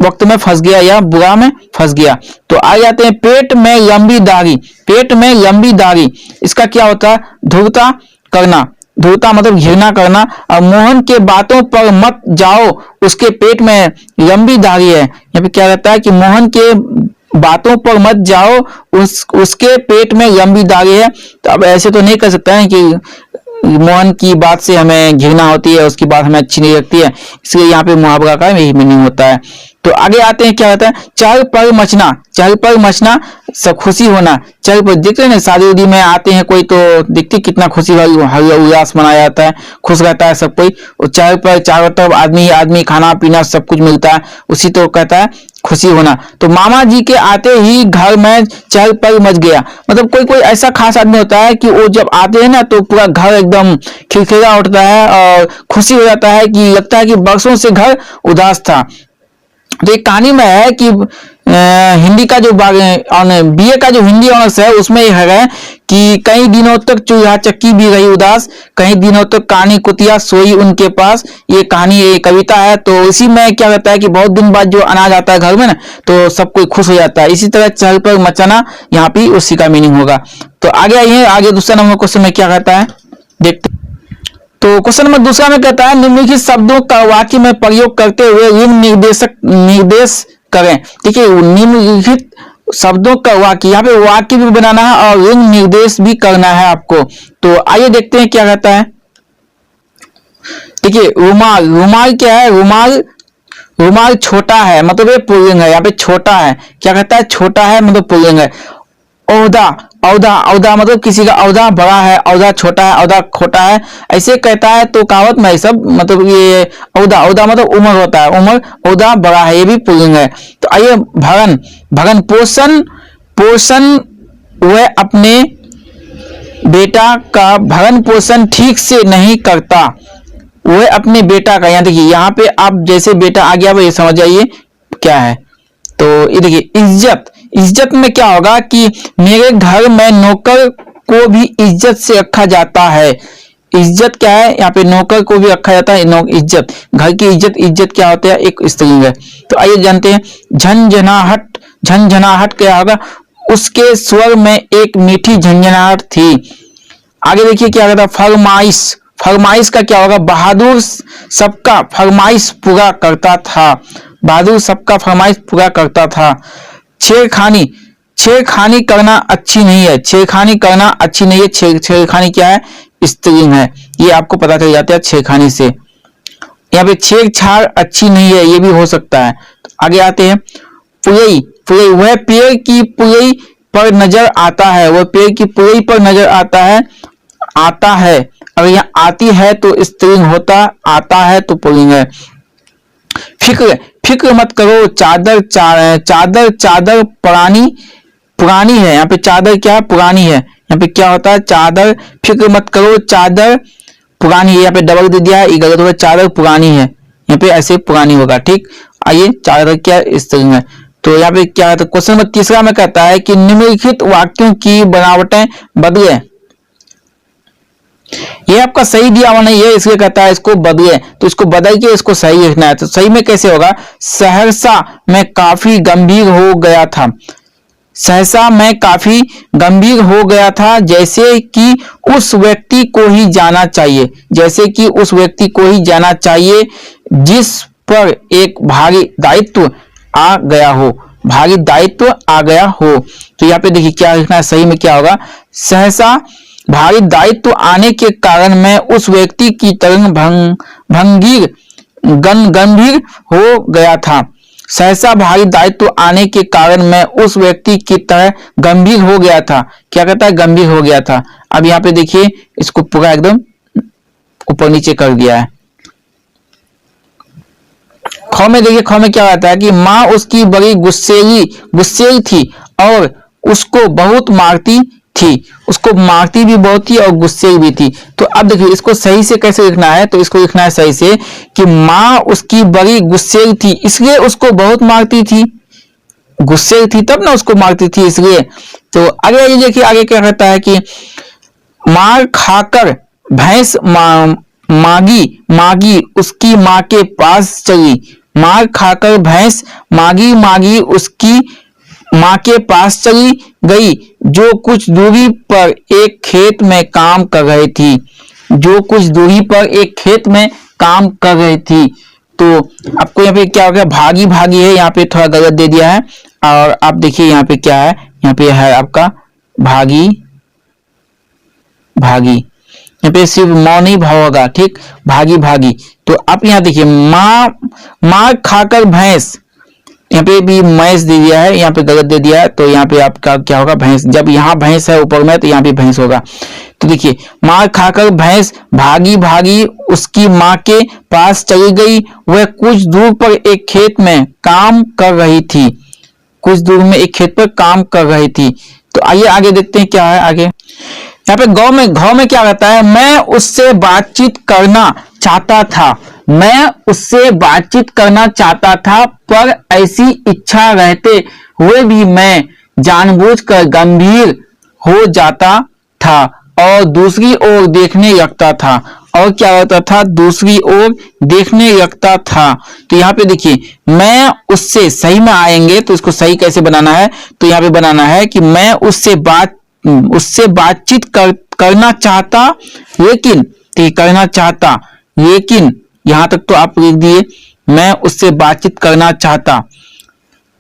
वक्त में फंस गया या बुरा में फंस गया। तो आ जाते हैं, पेट में लंबी दाढ़ी, पेट में लंबी दाढ़ी, इसका क्या होता है, धूर्ता करना, धूर्ता मतलब घृणा करना। और मोहन के बातों पर मत जाओ, उसके पेट में लंबी दाढ़ी है। यहाँ पे क्या रहता है कि मोहन के बातों पर मत जाओ, उसके पेट में लंबी दाढ़ी है। तो अब ऐसे तो नहीं कर सकता है कि मोहन की बात से हमें घृणा होती है, उसकी बात हमें अच्छी नहीं लगती है, इसलिए यहाँ पे मुहावरा का यही मीनिंग होता है। तो आगे आते हैं, क्या होता है, चहल पर मचना, सब खुशी होना। चहल पर देखते हैं ना, शादी उदी में आते हैं कोई, तो देखते कितना खुशी वाली उल्लास मनाया जाता है, खुश रहता है सब कोई। और चहल पर चारों तरफ आदमी ही आदमी, खाना पीना सब कुछ मिलता है, उसी तो कहता है खुशी होना। तो मामा जी के आते ही घर में चहल पहल मच गया। मतलब कोई कोई ऐसा खास आदमी होता है कि वो जब आते हैं ना तो पूरा घर एकदम खिलखिला उठता है और खुशी हो जाता है, कि लगता है कि बरसों से घर उदास था। तो एक कहानी में है कि हिंदी का जो बीए का जो हिंदी ऑनर्स है उसमें यह है कि कई दिनों तक चूल्हा चक्की भी रही उदास, कई दिनों तक कानी कुतिया सोई उनके पास। ये कहानी, ये कविता है। तो इसी में क्या होता है कि बहुत दिन बाद जो अनाज आता है घर में ना, तो सब कोई खुश हो जाता है। इसी तरह चहल पहल मचाना यहाँ पे उसी का मीनिंग होगा। तो आगे आइए, आगे दूसरा नंबर क्वेश्चन में क्या कहता है देखते। तो क्वेश्चन नंबर दूसरा में कहता है, निम्नलिखित शब्दों का वाक्य में प्रयोग करते हुए लिंग निर्देश करें। ठीक है, निम्नलिखित शब्दों का वाक्य, यहाँ पे वाक्य भी बनाना है और लिंग निर्देश भी करना है आपको। तो आइए देखते हैं क्या कहता है। देखिए रुमाल क्या है, रुमाल छोटा है, मतलब ये पुल्लिंग है। यहाँ पे छोटा है, क्या कहता है, छोटा है मतलब पुल्लिंग है। औदा मतलब किसी का औदा बड़ा है, औदा छोटा है, औदा खोटा है, ऐसे कहता है। तो कहावत में सब मतलब ये औदा मतलब उम्र होता है, उम्र, औदा बड़ा है, ये भी पुल्लिंग है। तो आइए, भगन पोषण वह अपने बेटा का भरण पोषण ठीक से नहीं करता, वह अपने बेटा का। यहाँ देखिए, यहाँ पे आप जैसे बेटा आ गया, ये समझ जाइए क्या है। तो ये देखिए, इज्जत में क्या होगा कि मेरे घर में नौकर को भी इज्जत से रखा जाता है। इज्जत क्या है, यहाँ पे नौकर को भी रखा जाता है, इज्जत, घर की इज्जत, इज्जत क्या होता है, एक स्त्रीलिंग है। तो आइए जानते हैं झंझनाहट, झंझनाहट क्या होगा, उसके स्वर में एक मीठी झंझनाहट थी। आगे देखिए क्या कहता है, फरमाइश, फरमाइश का क्या होगा, बहादुर सबका फरमाइश पूरा करता था, बहादुर सबका फरमाइश पूरा करता था। छेड़खानी, छेड़खानी करना अच्छी नहीं है, छेड़खानी करना अच्छी नहीं है, छेड़खानी क्या है, स्त्रीलिंग है, ये आपको पता चल जाता है छेड़खानी से। यहाँ पे छेड़छाड़ अच्छी नहीं है, ये भी हो सकता है। आगे आते हैं, पुरई, पुरई, वह पेड़ की पुरई पर नजर आता है, वह पेड़ की पुरई पर नजर आता है, आता है, अगर यहाँ आती है तो स्त्रीलिंग होता, आता है तो पुल्लिंग है। फिक्र, फिक्र मत करो, चादर चादर चादर पुरानी, पुरानी है, यहाँ पे चादर क्या है, पुरानी है, यहाँ पे क्या होता है, चादर, फिक्र मत करो चादर पुरानी है, यहाँ पे डबल दे दिया है, ये गलत होगा, चादर पुरानी है, यहाँ पे ऐसे पुरानी होगा, ठीक। आइए चादर क्या स्त्रीलिंग है, तो यहाँ पे क्या है, तो क्वेश्चन नंबर तीसरा में कहता है कि निम्नलिखित वाक्यों की बनावटें बदले, ये आपका सही दिया हुआ नहीं है, इसलिए कहता है इसको बदले, तो इसको बदल के इसको सही लिखना है। तो सही में कैसे होगा, सहरसा में काफी गंभीर हो गया था, सहसा में काफी गंभीर हो गया था, जैसे कि उस व्यक्ति को ही जाना चाहिए, जैसे कि उस व्यक्ति को ही जाना चाहिए जिस पर एक भारी दायित्व आ गया हो, भारी दायित्व आ गया हो। तो यहाँ पे देखिए क्या लिखना है, सही में क्या होगा, सहसा भारी दायित्व आने के कारण मैं उस व्यक्ति की तरह भंगीर गंभीर हो गया था, सहसा भारी दायित्व आने के कारण मैं उस व्यक्ति की तरह गंभीर हो गया था, क्या कहता है, गंभीर हो गया था। अब यहाँ पे देखिए इसको पूरा एकदम ऊपर नीचे कर दिया है। ख में देखिए, ख में क्या कहता है कि माँ उसकी बड़ी गुस्सेली थी और उसको बहुत मारती थी, उसको मारती भी बहुत थी और गुस्से भी थी। तो अब देखिए इसको सही से कैसे लिखना है, तो इसको लिखना है सही से कि माँ उसकी बड़ी गुस्से थी इसलिए उसको बहुत मारती थी, गुस्से थी तब ना उसको मारती थी इसलिए। तो आगे ये देखिए आगे क्या कहता है कि मार खाकर भैंस मागी मागी उसकी माँ के पास चली, मार खाकर भैंस मागी मागी उसकी माँ के पास चली गई, जो कुछ दूरी पर एक खेत में काम कर रही थी, जो कुछ दूरी पर एक खेत में काम कर रही थी। तो आपको यहाँ पे क्या हो गया, भागी भागी है, यहाँ पे थोड़ा गलत दे दिया है, और आप देखिए यहाँ पे क्या है, यहाँ पे है आपका भागी भागी, यहाँ पे सिर्फ मौ नहीं भाव होगा, ठीक, भागी भागी। तो आप यहाँ देखिए मार खाकर भैंस, यहाँ पे भी मैस दे दिया है, यहाँ पे गलत दे दिया है, तो यहाँ पे आपका क्या होगा, भैंस, जब यहाँ भैंस है ऊपर में तो यहाँ पे भैंस होगा। तो देखिए मार खाकर भैंस भागी भागी उसकी माँ के पास चली गई, वह कुछ दूर पर एक खेत में काम कर रही थी, कुछ दूर में एक खेत पर काम कर रही थी। तो आइए आगे देखते हैं क्या है आगे। यहाँ पे घ में क्या कहता है, मैं उससे बातचीत करना चाहता था, मैं उससे बातचीत करना चाहता था, पर ऐसी इच्छा रहते हुए भी मैं जानबूझकर गंभीर हो जाता था और दूसरी ओर देखने लगता था, और क्या होता था, दूसरी ओर देखने लगता था। तो यहाँ पे देखिए मैं उससे, सही में आएंगे तो इसको सही कैसे बनाना है, तो यहाँ पे बनाना है कि मैं उससे बातचीत करना चाहता, लेकिन करना चाहता, लेकिन यहां तक तो आप लिख दिए, मैं उससे बातचीत करना चाहता,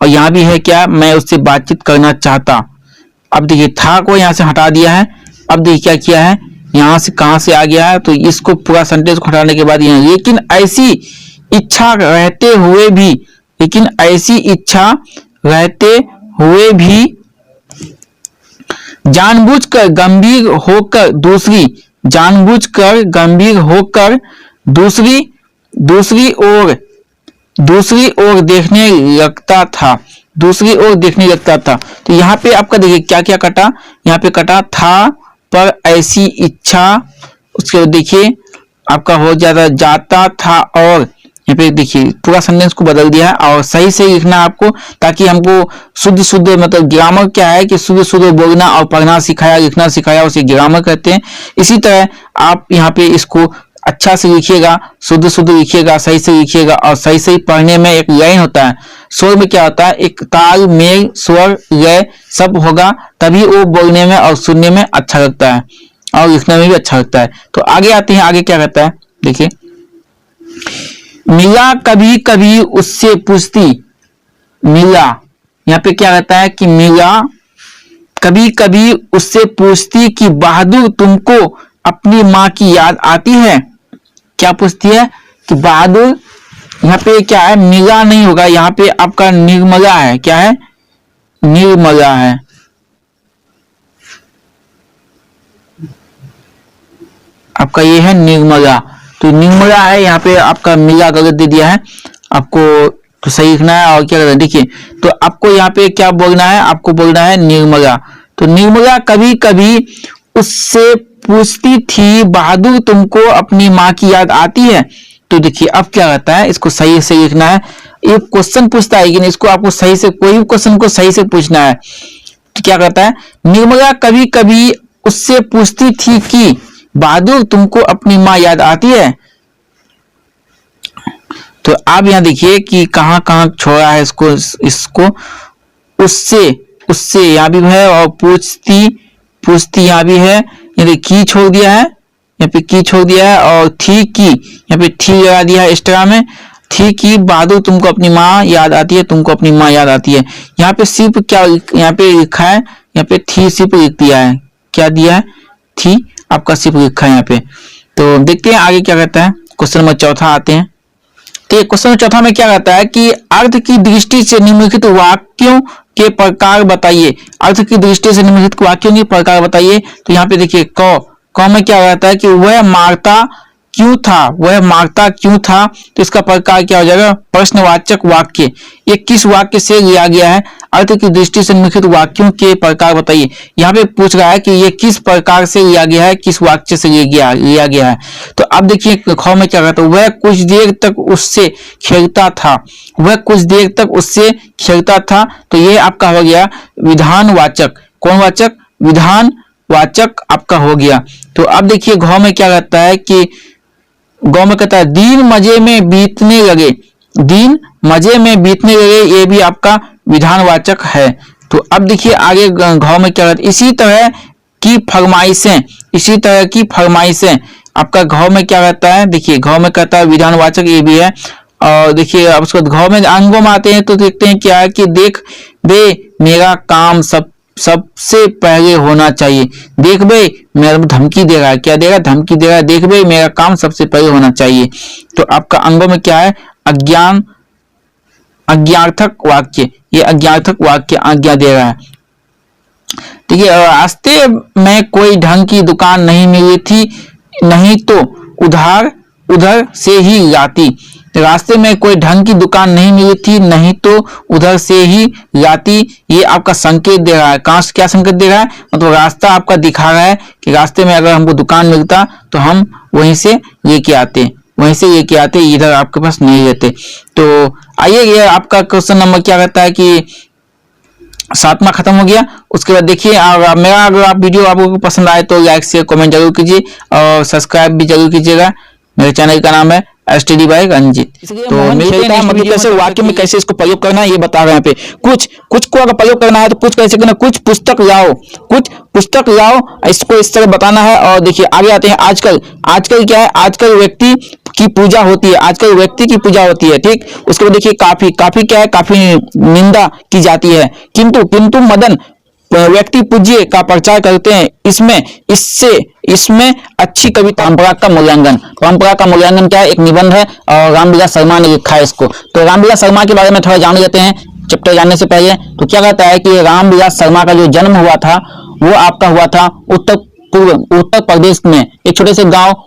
और यहां भी है क्या, मैं उससे बातचीत करना चाहता। अब देखिए था को यहां से हटा दिया है, अब देखिए क्या किया है, यहां से कहां से आ गया है, तो इसको पूरा सेंटेंस को हटाने के बाद यहाँ, लेकिन ऐसी इच्छा रहते हुए भी, लेकिन ऐसी इच्छा रहते हुए भी जानबूझकर गंभीर होकर दूसरी, जानबूझकर गंभीर होकर दूसरी ओर देखने लगता था, दूसरी ओर देखने लगता था। तो यहाँ पे आपका देखिए क्या क्या कटा, यहाँ पे कटा था पर ऐसी इच्छा, उसके बाद देखिए आपका हो जाता था और यहाँ पे देखिए पूरा सेंटेंस को बदल दिया है और सही से लिखना आपको, ताकि हमको शुद्ध शुद्ध मतलब ग्रामर क्या है कि शुद्ध शुद्ध बोलना और पढ़ना सिखाया, लिखना सिखाया, उसे ग्रामर कहते हैं। इसी तरह आप यहाँ पे इसको अच्छा से लिखिएगा, शुद्ध शुद्ध लिखिएगा, सही से लिखिएगा और सही से पढ़ने में एक लाइन होता है। स्वर में क्या होता है, एक ताल, मेल, स्वर, लय सब होगा, तभी वो बोलने में और सुनने में अच्छा लगता है और लिखने में भी अच्छा लगता है। तो आगे आते हैं, आगे क्या कहता है देखिए, मीरा कभी कभी उससे पूछती, मीरा यहाँ पे क्या कहता है कि मीरा कभी कभी उससे पूछती कि बहादुर तुमको अपनी माँ की याद आती है। क्या पूछती है कि बहादुर, यहाँ पे क्या है, मीरा नहीं होगा, यहाँ पे आपका निर्मला है। क्या है, निर्मला है। आपका ये है निर्मला, तो निर्मला है, यहाँ पे आपका मीरा गलत दे दिया है, आपको तो सही लिखना है। और क्या करना है देखिए, तो आपको यहाँ पे क्या बोलना है, आपको बोलना है निर्मला। तो निर्मला कभी कभी उससे पूछती थी बहादुर तुमको अपनी माँ की याद आती है। तो देखिए अब क्या रहता है, इसको सही से लिखना है। ये क्वेश्चन पूछता है, लेकिन इसको आपको सही से, कोई भी क्वेश्चन को सही से पूछना है। तो क्या कहता है, निर्मला कभी कभी उससे पूछती थी कि बहादुर तुमको अपनी माँ याद आती है। तो आप यहाँ देखिए कि कहाँ कहाँ छोड़ा है इसको, इसको उससे, उससे यहाँ भी है और पूछती, पूछती यहाँ भी है, यहाँ पे की छोड़ दिया है, यहाँ पे की छोड़ दिया है और थी की, यहाँ पे थी लगा दिया है एक्स्ट्रा में, थी की बहादुर तुमको अपनी माँ याद आती है, तुमको अपनी माँ याद आती है। यहाँ पे सिर्फ क्या यहाँ पे लिखा है, यहाँ पे थी सिर्फ लिख दिया है, क्या दिया है, थी आपका सिर्फ लिखा है यहाँ पे। तो देखते हैं आगे क्या कहता है, क्वेश्चन नंबर चौथा आते हैं। तो क्वेश्चन नंबर चौथा में क्या कहता है कि अर्थ की दृष्टि से निम्नलिखित वाक्यों के प्रकार बताइए। अर्थ की दृष्टि से निम्नलिखित वाक्यों के प्रकार बताइए। तो यहाँ पे देखिए क में क्या रहता है कि वह मारता क्यों था, वह मारता क्यों था। तो इसका प्रकार क्या हो जाएगा, प्रश्नवाचक वाक्य। ये किस वाक्य से लिया गया है, अर्थ की दृष्टि से निम्नलिखित वाक्यों के प्रकार बताइए। यहाँ पे पूछ रहा है कि ये किस प्रकार से लिया गया है, किस वाक्य से लिया गया है। तो अब देखिए ख में क्या कहता है, वह कुछ देर तक उससे खेलता था, वह कुछ देर तक उससे खेलता था। तो ये आपका हो गया विधानवाचक। कौन वाचक, विधानवाचक आपका हो गया। तो अब देखिए घ में क्या कहता है कि गौ में कहता है दिन मजे में बीतने लगे, दिन मजे में बीतने लगे, ये भी आपका विधानवाचक है। तो अब देखिए आगे घ में क्या कहता है, इसी तरह की फरमाइशें, इसी तरह की फरमाइशें आपका घ में क्या कहता है, देखिए घ में कहता है विधानवाचक, ये भी है। और देखिए अब उसके बाद घ में अंगों में आते हैं तो देखते हैं क्या है कि देख बे मेरा काम सबसे पहले होना चाहिए। देख बे मेरा धमकी दे रहा है, क्या दे रहा है, धमकी दे रहा है, देख बे मेरा काम सबसे पहले होना चाहिए। तो आपका अंगों में क्या है, अज्ञार्थक वाक्य, ये अज्ञार्थक वाक्य आज्ञा दे रहा है। ठीक है, रास्ते में कोई ढंग की दुकान नहीं मिली थी, नहीं तो उधर से ही लाती। रास्ते में कोई ढंग की दुकान नहीं मिली थी, नहीं तो उधर से ही लाती। ये आपका संकेत दे रहा है, कहां से क्या संकेत दे रहा है, मतलब रास्ता आपका दिखा रहा है कि रास्ते में अगर हमको दुकान मिलता तो हम वहीं से लेके आते, वहीं से लेके आते, इधर आपके पास नहीं रहते। तो आइए ये आपका क्वेश्चन नंबर क्या कहता है कि 7वां खत्म हो गया। उसके बाद देखिए मेरा अगर आप वीडियो आपको पसंद आए तो लाइक शेयर कमेंट जरूर कीजिए और सब्सक्राइब भी जरूर कीजिएगा। मेरे चैनल का नाम है STD बाय रंजीत। तो मतलब कैसे वाक्य में कैसे इसको प्रयोग करना है ये बता रहे हैं यहाँ पे। कुछ को अगर प्रयोग करना है तो कुछ कैसे करना, कुछ पुस्तक लाओ, इसको इस तरह बताना है। और देखिए आगे आते हैं आजकल क्या है, आजकल व्यक्ति की पूजा होती है, आजकल व्यक्ति की पूजा होती है। ठीक, उसके बाद देखिए काफी क्या है, काफी निंदा की जाती है। किंतु मदन व्यक्ति पूज्य का प्रचार करते हैं। इसमें अच्छी कविता। परंपरा का मूल्यांकन क्या है, एक निबंध है और रामविलास शर्मा ने लिखा है इसको। तो रामविलास शर्मा के बारे में थोड़ा जान लेते हैं चैप्टर जानने से पहले। तो क्या कहता है कि रामविलास शर्मा का जो जन्म हुआ था वो आपका हुआ था उत्तर प्रदेश में एक छोटे से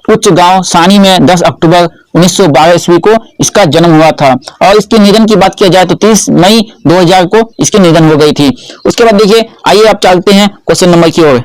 उच्च गांव सानी में 10 अक्टूबर 1912 ईस्वी को इसका जन्म हुआ था। और इसके निधन की बात किया जाए तो 30 मई 2000 को इसके निधन हो गई थी। उसके बाद देखिए आइए आप चलते हैं क्वेश्चन नंबर की ओर।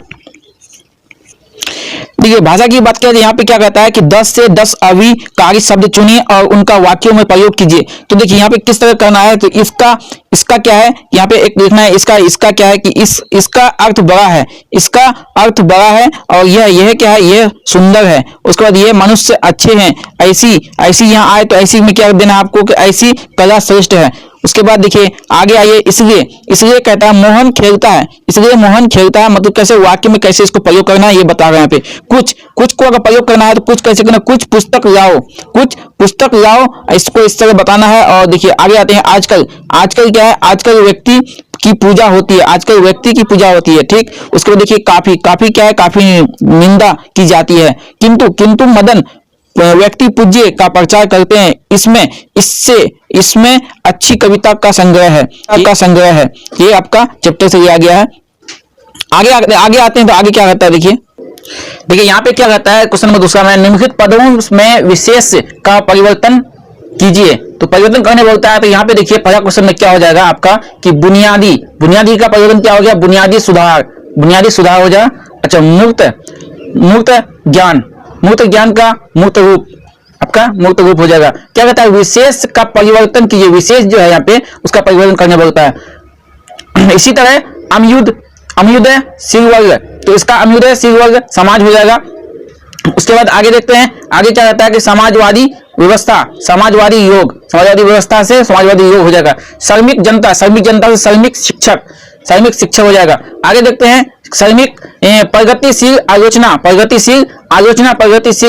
देखिए भाषा की बात करें तो यहाँ पे क्या कहता है कि 10 से 10 अविकारी शब्द चुनिए और उनका वाक्यों में प्रयोग कीजिए। तो देखिए यहाँ पे किस तरह करना है, तो इसका क्या है, यहाँ पे एक लिखना है, इसका क्या है कि इसका अर्थ बड़ा है, इसका अर्थ बड़ा है, और यह क्या है, यह सुंदर है। उसके बाद ये मनुष्य अच्छे हैं, ऐसी यहाँ आए तो ऐसी में क्या देना है आपको कि ऐसी कला श्रेष्ठ है। उसके बाद देखिए आगे आइए, इसलिए कहता है मोहन खेलता है, इसलिए मोहन खेलता है, मतलब कैसे वाक्य में कैसे इसको प्रयोग करना है ये बता रहे हैं यहाँ पे। कुछ को अगर प्रयोग करना है तो कुछ कैसे करना, कुछ पुस्तक लाओ, इसको इस तरह बताना है। और देखिए आगे आते हैं, आजकल क्या है, आजकल व्यक्ति की पूजा होती है, आजकल व्यक्ति की पूजा होती है, ठीक। उसके बाद देखिए काफी क्या है, काफी निंदा की जाती है, किंतु मदन व्यक्ति पूज्य का प्रचार करते हैं, इसमें अच्छी कविता का संग्रह है। ये आपका चैप्टर से लिया गया है। आगे आते हैं तो आगे क्या कहता है, देखिए यहाँ पे क्या कहता है, क्वेश्चन नंबर दूसरा में, निम्नलिखित पदों में विशेष का परिवर्तन कीजिए। तो परिवर्तन करने बोलता है, तो यहाँ पे देखिए पहला क्वेश्चन में क्या हो जाएगा आपका कि बुनियादी का परिवर्तन क्या हो गया, बुनियादी सुधार हो जाएगा। अच्छा, मूर्त ज्ञान का मूर्त रूप, आपका मूर्त रूप हो जाएगा। क्या कहता है, विशेष का परिवर्तन कीजिए, विशेष जो है यहाँ पे उसका परिवर्तन करने बोलता है। इसी तरह अम्युदय सिरवर्ग, तो इसका अम्युदय सिरवर्ग समाज हो जाएगा। उसके बाद आगे देखते हैं, आगे क्या कहता है कि समाजवादी समाजवादी व्यवस्था से समाजवादी योग हो जाएगा। श्रमिक जनता से श्रमिक शिक्षक हो जाएगा। आगे देखते हैं, श्रमिक प्रगतिशील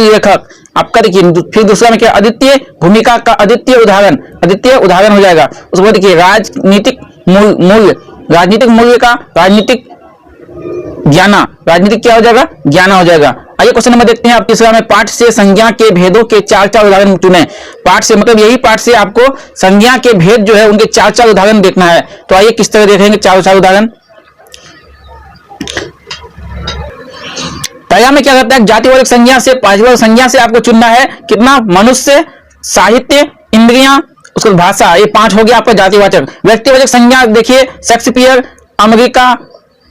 लेखक, आपका देखिए फिर दूसरा में क्या, अद्वितीय भूमिका का अद्वितीय उदाहरण हो जाएगा। उसके बाद देखिए राजनीतिक मूल्य का राजनीतिक क्या हो जाएगा, ज्ञाना हो जाएगा। आइए क्वेश्चन नंबर देखते हैं आप तीसरा में, पाठ से संज्ञा के भेदों के 4 उदाहरण चुने। पाठ से मतलब यही पाठ से आपको संज्ञा के भेद जो है उनके 4 उदाहरण देखना है। तो आइए किस तरह देखेंगे 4 उदाहरण। पहला में क्या कहता है, जातिवाचक संज्ञा से 5 संज्ञा से आपको चुनना है कितना, मनुष्य, साहित्य, इंद्रियां, उसके बाद भाषा, ये 5 हो गया आपका जातिवाचक। व्यक्तिवाचक संज्ञा देखिए शेक्सपियर, अमेरिका,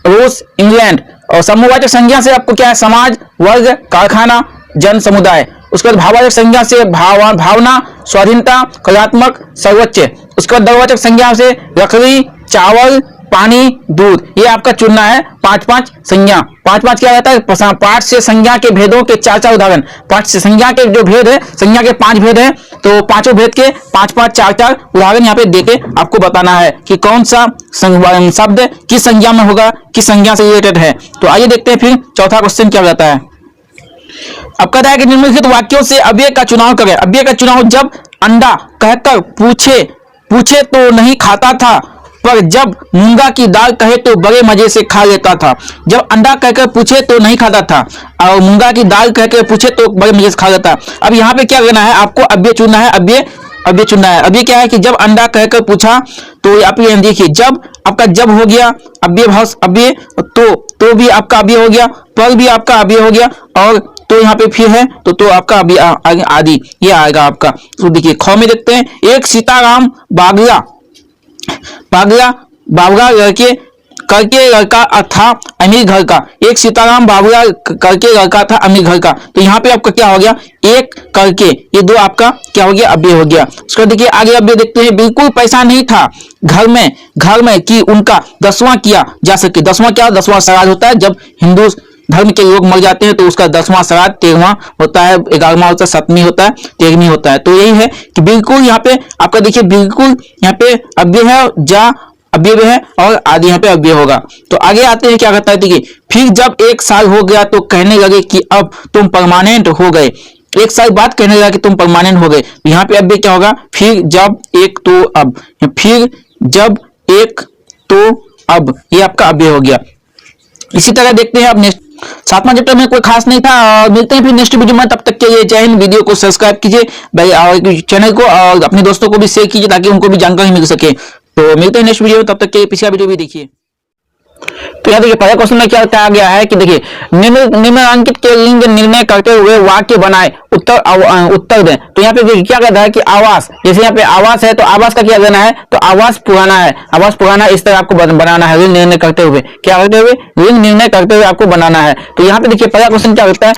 रूस, इंग्लैंड। और समूहवाचक संज्ञा से आपको क्या है, समाज, वर्ग, कारखाना, जन समुदाय। उसके बाद भाववाचक संज्ञा से भावना, स्वाधीनता, कलात्मक, सर्वोच्च। उसके बाद द्रव्यवाचक संज्ञा से लकड़ी, चावल, पानी, दूध। ये आपका चुनना है 5 संज्ञा। 5 क्या रहता है, पाठ से संज्ञा के भेदों के 4 उदाहरण। पाठ से संज्ञा के जो भेद है, संज्ञा के 5 भेद है, तो 5 भेद के 5 4 उदाहरण यहाँ पे देके आपको बताना है कि कौन सा शब्द किस संज्ञा में होगा, किस संज्ञा से रिलेटेड है। तो आइए देखते हैं फिर चौथा क्वेश्चन क्या रहता है। अब कहता है कि निम्नलिखित वाक्यों से अव्यय का चुनाव करें। अव्यय का चुनाव, जब अंडा कहकर पूछे तो नहीं खाता था, पर जब मूंगा की दाल कहे तो बड़े मजे से खा लेता था। जब अंडा कहकर पूछे तो नहीं खाता था और मूंगा की दाल कहकर पूछे तो बड़े मजे से खा लेता। अब यहाँ पे क्या करना है, आपको अव्यय चुनना है, अव्यय चुनना है। अव्यय क्या है कि जब अंडा कहकर पूछा, तो आप ये देखिए, जब आपका जब हो गया अव्यय, तो भी आपका अव्यय हो गया, पर भी आपका अव्यय हो गया, और तो यहाँ पे फिर है तो आपका अव्यय आदि ये आएगा आपका। तो देखिए ख में देखते हैं, एक सीताराम बाबरा करके लड़का था अमीर घर का। एक सीताराम बाबरा करके लड़का था अमीर घर का। तो यहाँ पे आपका क्या हो गया, एक करके, ये 2 आपका क्या हो गया, अव्यय हो गया। उसके देखिए आगे अव्यय देखते हैं, बिल्कुल पैसा नहीं था घर में कि उनका 10वां किया जा सके। 10वां क्या, 10वां श्राद्ध होता है, जब हिंदू धर्म के लोग मर जाते हैं तो उसका 10वां श्राद्ध, 13वां होता है, 11वां होता है, 7वीं होता है, 13वीं होता है। तो यही है कि बिल्कुल यहाँ पे आपका देखिए, बिल्कुल यहाँ पे अव्यय है, जा अव्यय है, और आदि यहाँ पे अव्यय होगा। तो आगे आते हैं, क्या कहता है, देखिए फिर जब 1 साल हो गया तो कहने लगे कि अब तुम परमानेंट हो गए। 1 साल बाद कहने लगा कि तुम परमानेंट हो गए। यहाँ पे अव्यय क्या होगा, फिर जब एक तो अब, फिर जब एक तो अब, ये आपका अव्यय हो गया। इसी तरह देखते हैं अब नेक्स्ट 7वां चैप्टर में कोई खास नहीं था। और मिलते हैं फिर नेक्स्ट वीडियो में, तब तक के लिए जय हिंद। वीडियो को सब्सक्राइब कीजिए और चैनल को और अपने दोस्तों को भी शेयर कीजिए ताकि उनको भी जानकारी मिल सके। तो मिलते हैं नेक्स्ट वीडियो में, तब तक के लिए पिछला वीडियो भी देखिए। तो यहाँ देखिए पहले क्वेश्चन में क्या कहा गया है कि देखिए निम्नलिखित के लिंग निर्णय करते हुए वाक्य बनाए, उत्तर दें। तो यहाँ पे देखिए क्या कहता है कि आवास, जैसे यहाँ पे आवास है तो आवास का क्या देना है, तो आवास पुराना है, आवास पुराना, इस तरह आपको बनाना है। लिंग निर्णय करते हुए क्या करते हुए, लिंग निर्णय करते हुए आपको बनाना है। तो यहाँ पे देखिए पहला क्वेश्चन क्या होता है,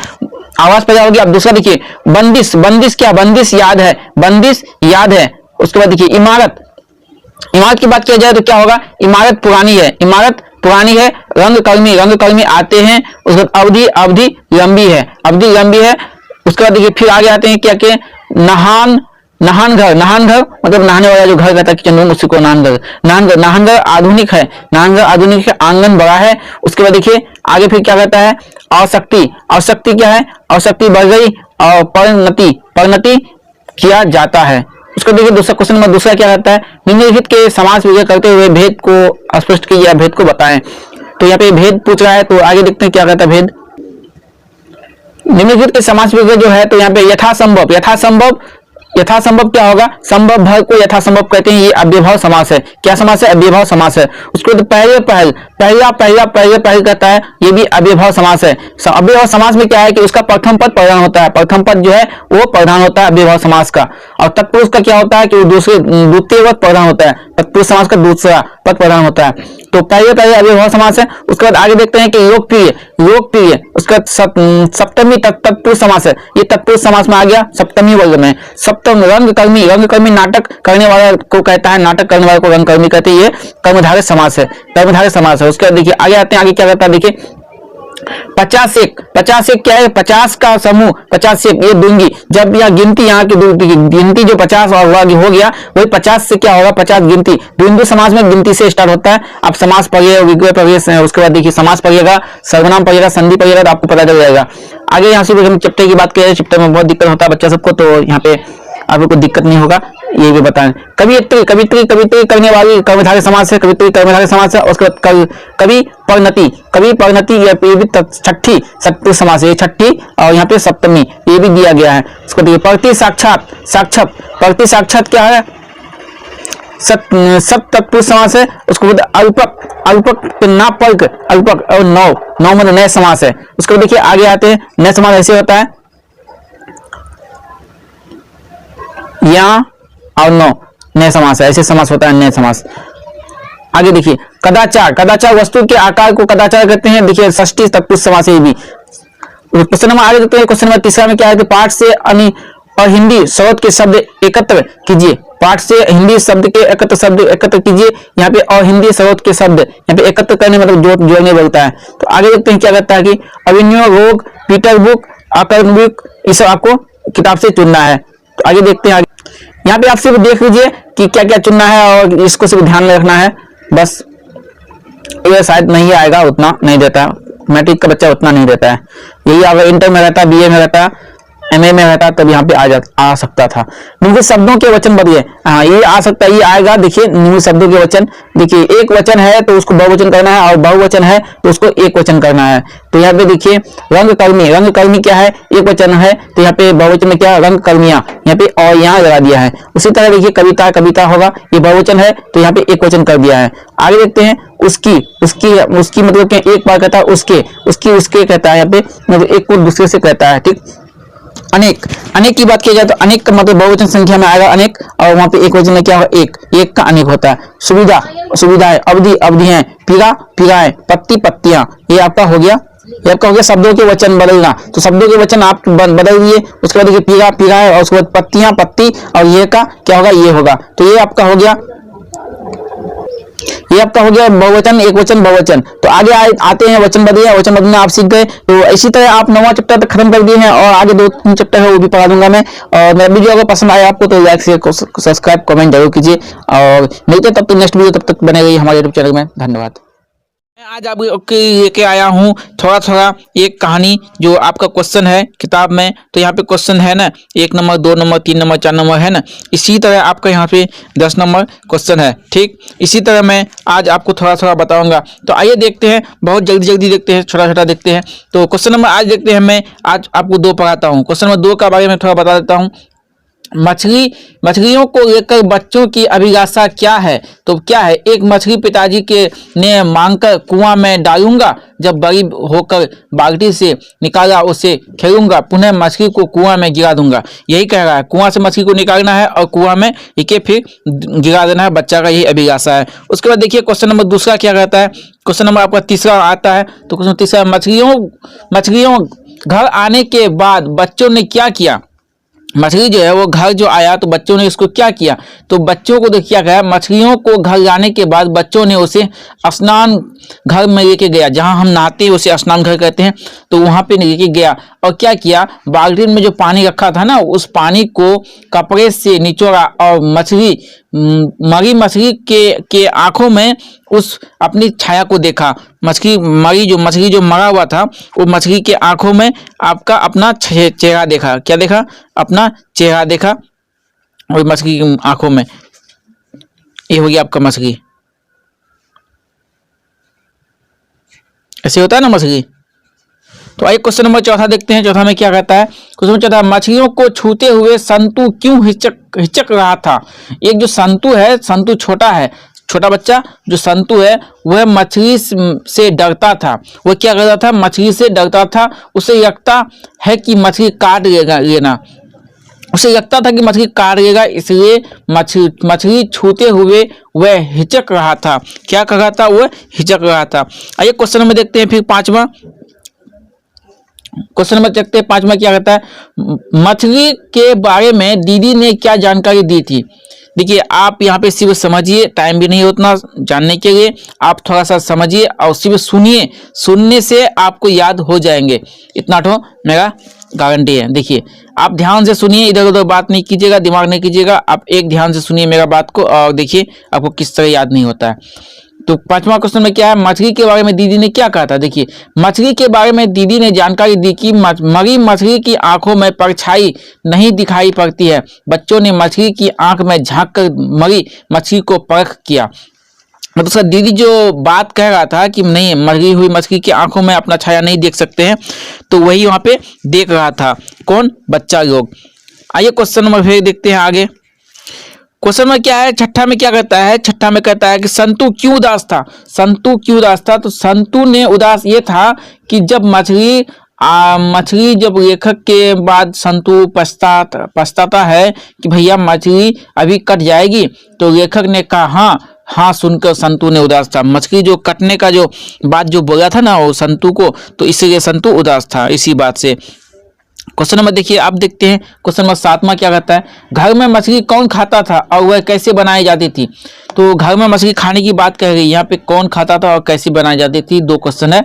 आवास पैदा होगी। अब दूसरा देखिए बंदिश, बंदिश क्या, बंदिश याद है, बंदिश याद है। उसके बाद देखिए इमारत, इमारत की बात किया जाए तो क्या होगा, इमारत पुरानी है, इमारत पुरानी है। रंगकर्मी, रंगकर्मी आते हैं। उसके बाद अवधि, अवधि लंबी है, अवधि लंबी है। उसके बाद देखिए फिर आगे आते हैं क्या के, नहान, नहान घर, नहान घर मतलब नहाने वाला जो घर रहता है किचन रूम, उसी को नहान घर, नहान घर, नहान घर आधुनिक है, नहान घर आधुनिक है, आंगन बड़ा है। उसके बाद देखिए आगे फिर क्या कहता है, आवशक्ति, आवशक्ति क्या है, आवशक्ति बढ़ गई और परिणति, परिणति किया जाता है। उसको देखिए दूसरा क्वेश्चन में दूसरा क्या रहता है, निम्नलिखित के समास विग्रह करते हुए भेद को स्पष्ट कीजिए, भेद को बताएं। तो यहाँ पे भेद पूछ रहा है, तो आगे देखते हैं क्या कहता है भेद। निम्नलिखित के समास विग्रह जो है तो यहाँ पे यथासंभव, यथासंभव, यथासंभव क्या होगा, संभव भर को यथासंभव कहते हैं। ये अव्ययभाव समास है, क्या समास है, अव्ययभाव समास है। उसको तो पहले पहल, पहला पहला पहले पहल कहता है, ये भी अव्ययभाव समास है। अव्ययभाव समास में क्या है कि उसका प्रथम पद प्रधान होता है, प्रथम पद जो है वो प्रधान होता है अव्ययभाव समास का। और तत्पुरुष का क्या होता है कि वो दूसरे द्वितीय पद प्रधान होता है, तत्पुरुष समास का दूसरा पद प्रधान होता है। तो पहले पहले अव्ययभाव समास है। उसके बाद आगे देखते हैं कि लोकप्रिय, लोकप्रिय, उसका सप्तमी तत्पुरुष समास है, ये तत्पुरुष समास में आ गया सप्तमी वर्ग में। सप्तम रंगकर्मी, रंगकर्मी नाटक करने वाला को कहता है, नाटक करने वाले को रंगकर्मी कहते हैं, ये कर्मधारय समास है, कर्मधारय समास है। उसके बाद देखिए आगे आते हैं, आगे क्या कहता है देखिए 50 एक, 50 एक क्या है, 50 का समूह, 50 एक ये दूंगी। जब यह गिनती यहाँ की गिनती जो 50 और हो गया वही 50 से क्या होगा, 50 गिनती। द्वंद्व समास में गिनती से स्टार्ट होता है। अब समास पढ़िएगा, विग्रह पढ़िएगा, उसके बाद देखिए समास पढ़िएगा, सर्वनाम पढ़िएगा, संधि पढ़िएगा तो आपको पता चल जाएगा। आगे यहाँ से हम चैप्टर की बात करें, चैप्टर में बहुत दिक्कत होता है बच्चा सबको, तो यहाँ पे आपको कोई दिक्कत नहीं होगा, ये भी बताएं। कवियत्री, कवित्री, कवित्री करने वाली कर्मधारय समास है, कवित्री कर्मधारय समास है। उसके बाद कवि परिणति, कवि परिणति ये भी छठी तत्पुरुष समास है, ये छठी और यहाँ पे सप्तमी ये भी दिया गया है। उसको देखिए प्रति साक्षात, साक्षात, प्रति साक्षात क्या है, सत तत्पुरुष समास है। उसको बाद अल्पक, अल्पक ना पल्क, अल्पक और नौ, नौ मतलब नए समास है। उसको देखिए आगे आते हैं, नए समास ऐसे होता है या और नौ, नए समास है, ऐसे समास होता है नए समास। आगे देखिए कदाचार, कदाचार वस्तु के आकार को कदाचार कहते हैं। देखिए षष्ठी तत्पुरुष समास है, भी क्वेश्चन नंबर आगे देखते हैं। क्वेश्चन नंबर तीसरा में क्या है कि पाठ से और हिंदी शब्द के शब्द एकत्र कीजिए, पाठ से हिंदी शब्द के शब्द एकत्र कीजिए। यहाँ पे और हिंदी शब्द के शब्द यहाँ पे एकत्र करने मतलब जोड़ने बोलता है। तो आगे देखते हैं क्या कहता है कि अभिनय रोग, पीटर बुक, आकर्म बुक, ये सब आपको किताब से चुनना है। तो आगे देखते हैं, आगे यहाँ पे आप सिर्फ देख लीजिए कि क्या क्या चुनना है और इसको सिर्फ ध्यान में रखना है बस। ये शायद नहीं आएगा, उतना नहीं देता, मैट्रिक का बच्चा उतना नहीं देता है। यही अगर इंटर में रहता, बीए में रहता, एमए में रहता तब यहाँ पे आ सकता था। निम्न शब्दों के वचन बदलिए, हाँ ये आ सकता है, ये आएगा। देखिए निम्न शब्दों के वचन, देखिए एक वचन है तो उसको बहुवचन करना है और बहुवचन है तो उसको एक वचन करना है। तो यहाँ पे देखिए रंगकर्मी, रंगकर्मी क्या है, एक वचन है तो यहाँ पे बहुवचन में क्या रंगकर्मियां, यहाँ पे और यहाँ लगा दिया है। उसी तरह देखिए कविता, कविता होगा, ये बहुवचन है तो यहाँ पे एक वचन कर दिया है। आगे देखते हैं उसकी, उसकी, उसकी मतलब एक बार कहता है उसके, उसकी, उसके कहता है यहाँ पे मतलब एक को दूसरे से कहता है, ठीक। अनेक, अनेक की बात की जाए तो अनेक का मतलब बहुवचन संख्या में आएगा अनेक, और वहां पे एक वचन में क्या होगा, एक, एक का अनेक होता है। सुविधा, सुविधाएं, अवधि, अवधियां, पीड़ा, पीड़ाएं, पत्ती, पत्तियां, ये आपका हो गया, ये आपका हो गया शब्दों के वचन बदलना। तो शब्दों के वचन आप बदल दिए। उसके बाद देखिए पीड़ा, पीड़ाएं, और उसके बाद पत्तियां, पत्ती, और ये का क्या होगा, ये होगा। तो ये आपका हो गया, ये आपका हो गया बहुवचन, एक वचन, बहुवचन। तो आगे आते हैं वचन बदलिए, वचन बदलना आप सीख गए। तो इसी तरह आप 9वां चैप्टर तक खत्म कर दिए हैं और आगे 2-3 चैप्टर है वो भी पढ़ा दूंगा मैं। और मेरा वीडियो अगर पसंद आया आपको तो लाइक, शेयर, सब्सक्राइब, कमेंट जरूर कीजिए और मिलते तब तक नेक्स्ट वीडियो, तब तक बने रहिए हमारे यूट्यूब चैनल में। धन्यवाद। मैं आज आपके लेके आया हूँ थोड़ा थोड़ा एक कहानी जो आपका क्वेश्चन है किताब में। तो यहाँ पे क्वेश्चन है ना 1 नंबर, 2 नंबर, 3 नंबर, 4 नंबर है ना, इसी तरह आपका यहाँ पे 10 नंबर क्वेश्चन है, ठीक। इसी तरह मैं आज आपको थोड़ा थोड़ा बताऊंगा। तो आइए देखते हैं, बहुत जल्दी जल्दी देखते हैं, छोटा छोटा देखते हैं। तो क्वेश्चन नंबर आज देखते हैं, मैं आज आपको 2 पढ़ाता हूँ। क्वेश्चन नंबर 2 का बारे में थोड़ा बता देता हूँ। मछलियों को लेकर बच्चों की अभिलाषा क्या है? तो क्या है, एक मछली पिताजी के ने मांगकर कुआं में डालूंगा, जब बड़ी होकर बाल्टी से निकाला उसे खेलूंगा, पुनः मछली को कुआं में गिरा दूंगा। यही कह रहा है, कुआं से मछली को निकालना है और कुआं में इके फिर गिरा देना है, बच्चा का यही अभिलाषा है। उसके बाद देखिए क्वेश्चन नंबर दूसरा क्या कहता है। क्वेश्चन नंबर आपका तीसरा आता है। तो क्वेश्चन तीसरा, मछलियों घर आने के बाद बच्चों ने क्या किया? मछली जो है वो घर जो आया तो बच्चों ने इसको क्या किया? तो बच्चों को देखिए क्या कहा, मछलियों को घर लाने के बाद बच्चों ने उसे स्नान घर में लेके गया, जहां हम नहाते हैं उसे स्नान घर कहते हैं, तो वहां पे लेके गया और क्या किया, बाल्टी में जो पानी रखा था ना उस पानी को कपड़े से निचोड़ा और मरी मछली के आंखों में उस अपनी छाया को देखा। मछली जो मरा हुआ था वो मछली के आंखों में आपका अपना चेहरा देखा। क्या देखा? अपना चेहरा देखा और मछली की आंखों में, ये हो गया आपका मछली। ऐसे होता है ना मछली। तो आइए क्वेश्चन नंबर चौथा देखते हैं। चौथा में क्या कहता है? क्वेश्चन नंबर चौथा, मछलियों को छूते हुए संतु क्यों हिचक रहा था? एक जो संतु है, संतु छोटा है, छोटा बच्चा जो संतु है वह मछली से डरता था। वह क्या करता था? मछली से डरता था। उसे लगता है कि मछली काट लेना, उसे लगता था कि मछली काट लेगा, इसलिए मछली छूते हुए वह हिचक रहा था। क्या कर रहा था? वह हिचक रहा था। आइए क्वेश्चन नंबर देखते हैं फिर पांचवा। क्वेश्चन नंबर देखते हैं पांचवा क्या कहता है, मछली के बारे में दीदी ने क्या जानकारी दी थी? देखिए आप यहाँ पे सिर्फ समझिए, टाइम भी नहीं उतना जानने के लिए, आप थोड़ा सा समझिए और सिर्फ सुनिए, सुनने से आपको याद हो जाएंगे, इतना तो मेरा गारंटी है। देखिए आप ध्यान से सुनिए, इधर उधर बात नहीं कीजिएगा, दिमाग नहीं कीजिएगा, आप एक ध्यान से सुनिए मेरा बात को और देखिए आपको किस तरह याद नहीं होता है। तो पांचवा क्वेश्चन में क्या है, मछली के बारे में दीदी ने क्या कहा था? देखिए मछली के बारे में दीदी ने जानकारी दी कि मरी मछली की आंखों में परछाई नहीं दिखाई पड़ती है। बच्चों ने मछली की आंख में झांक कर मरी मछली को परख किया। मतलब सर दीदी जो बात कह रहा था कि नहीं, मरी हुई मछली की आंखों में अपना छाया नहीं देख सकते हैं, तो वही वहां पे देख रहा था। कौन? बच्चा लोग। आइए क्वेश्चन नंबर फिर देखते हैं आगे। क्वेश्चन में क्या है, छठा में क्या कहता है? छठा में कहता है कि संतु क्यों उदास था? संतु क्यों उदास था? तो संतु ने उदास ये था कि जब मछली जब लेखक के बाद संतु पछताता है कि भैया मछली अभी कट जाएगी, तो लेखक ने कहा हाँ सुनकर संतु ने उदास था। मछली जो कटने का जो बात जो बोला था ना वो संतु को, तो इसलिए संतु उदास था इसी बात से। क्वेश्चन नंबर देखिए, आप देखते हैं क्वेश्चन नंबर 7वां क्या कहता है, घर में मछली कौन खाता था और वह कैसे बनाई जाती थी? तो घर में मछली खाने की बात कह रही है यहाँ पे, कौन खाता था और कैसे बनाई जाती थी, दो क्वेश्चन है।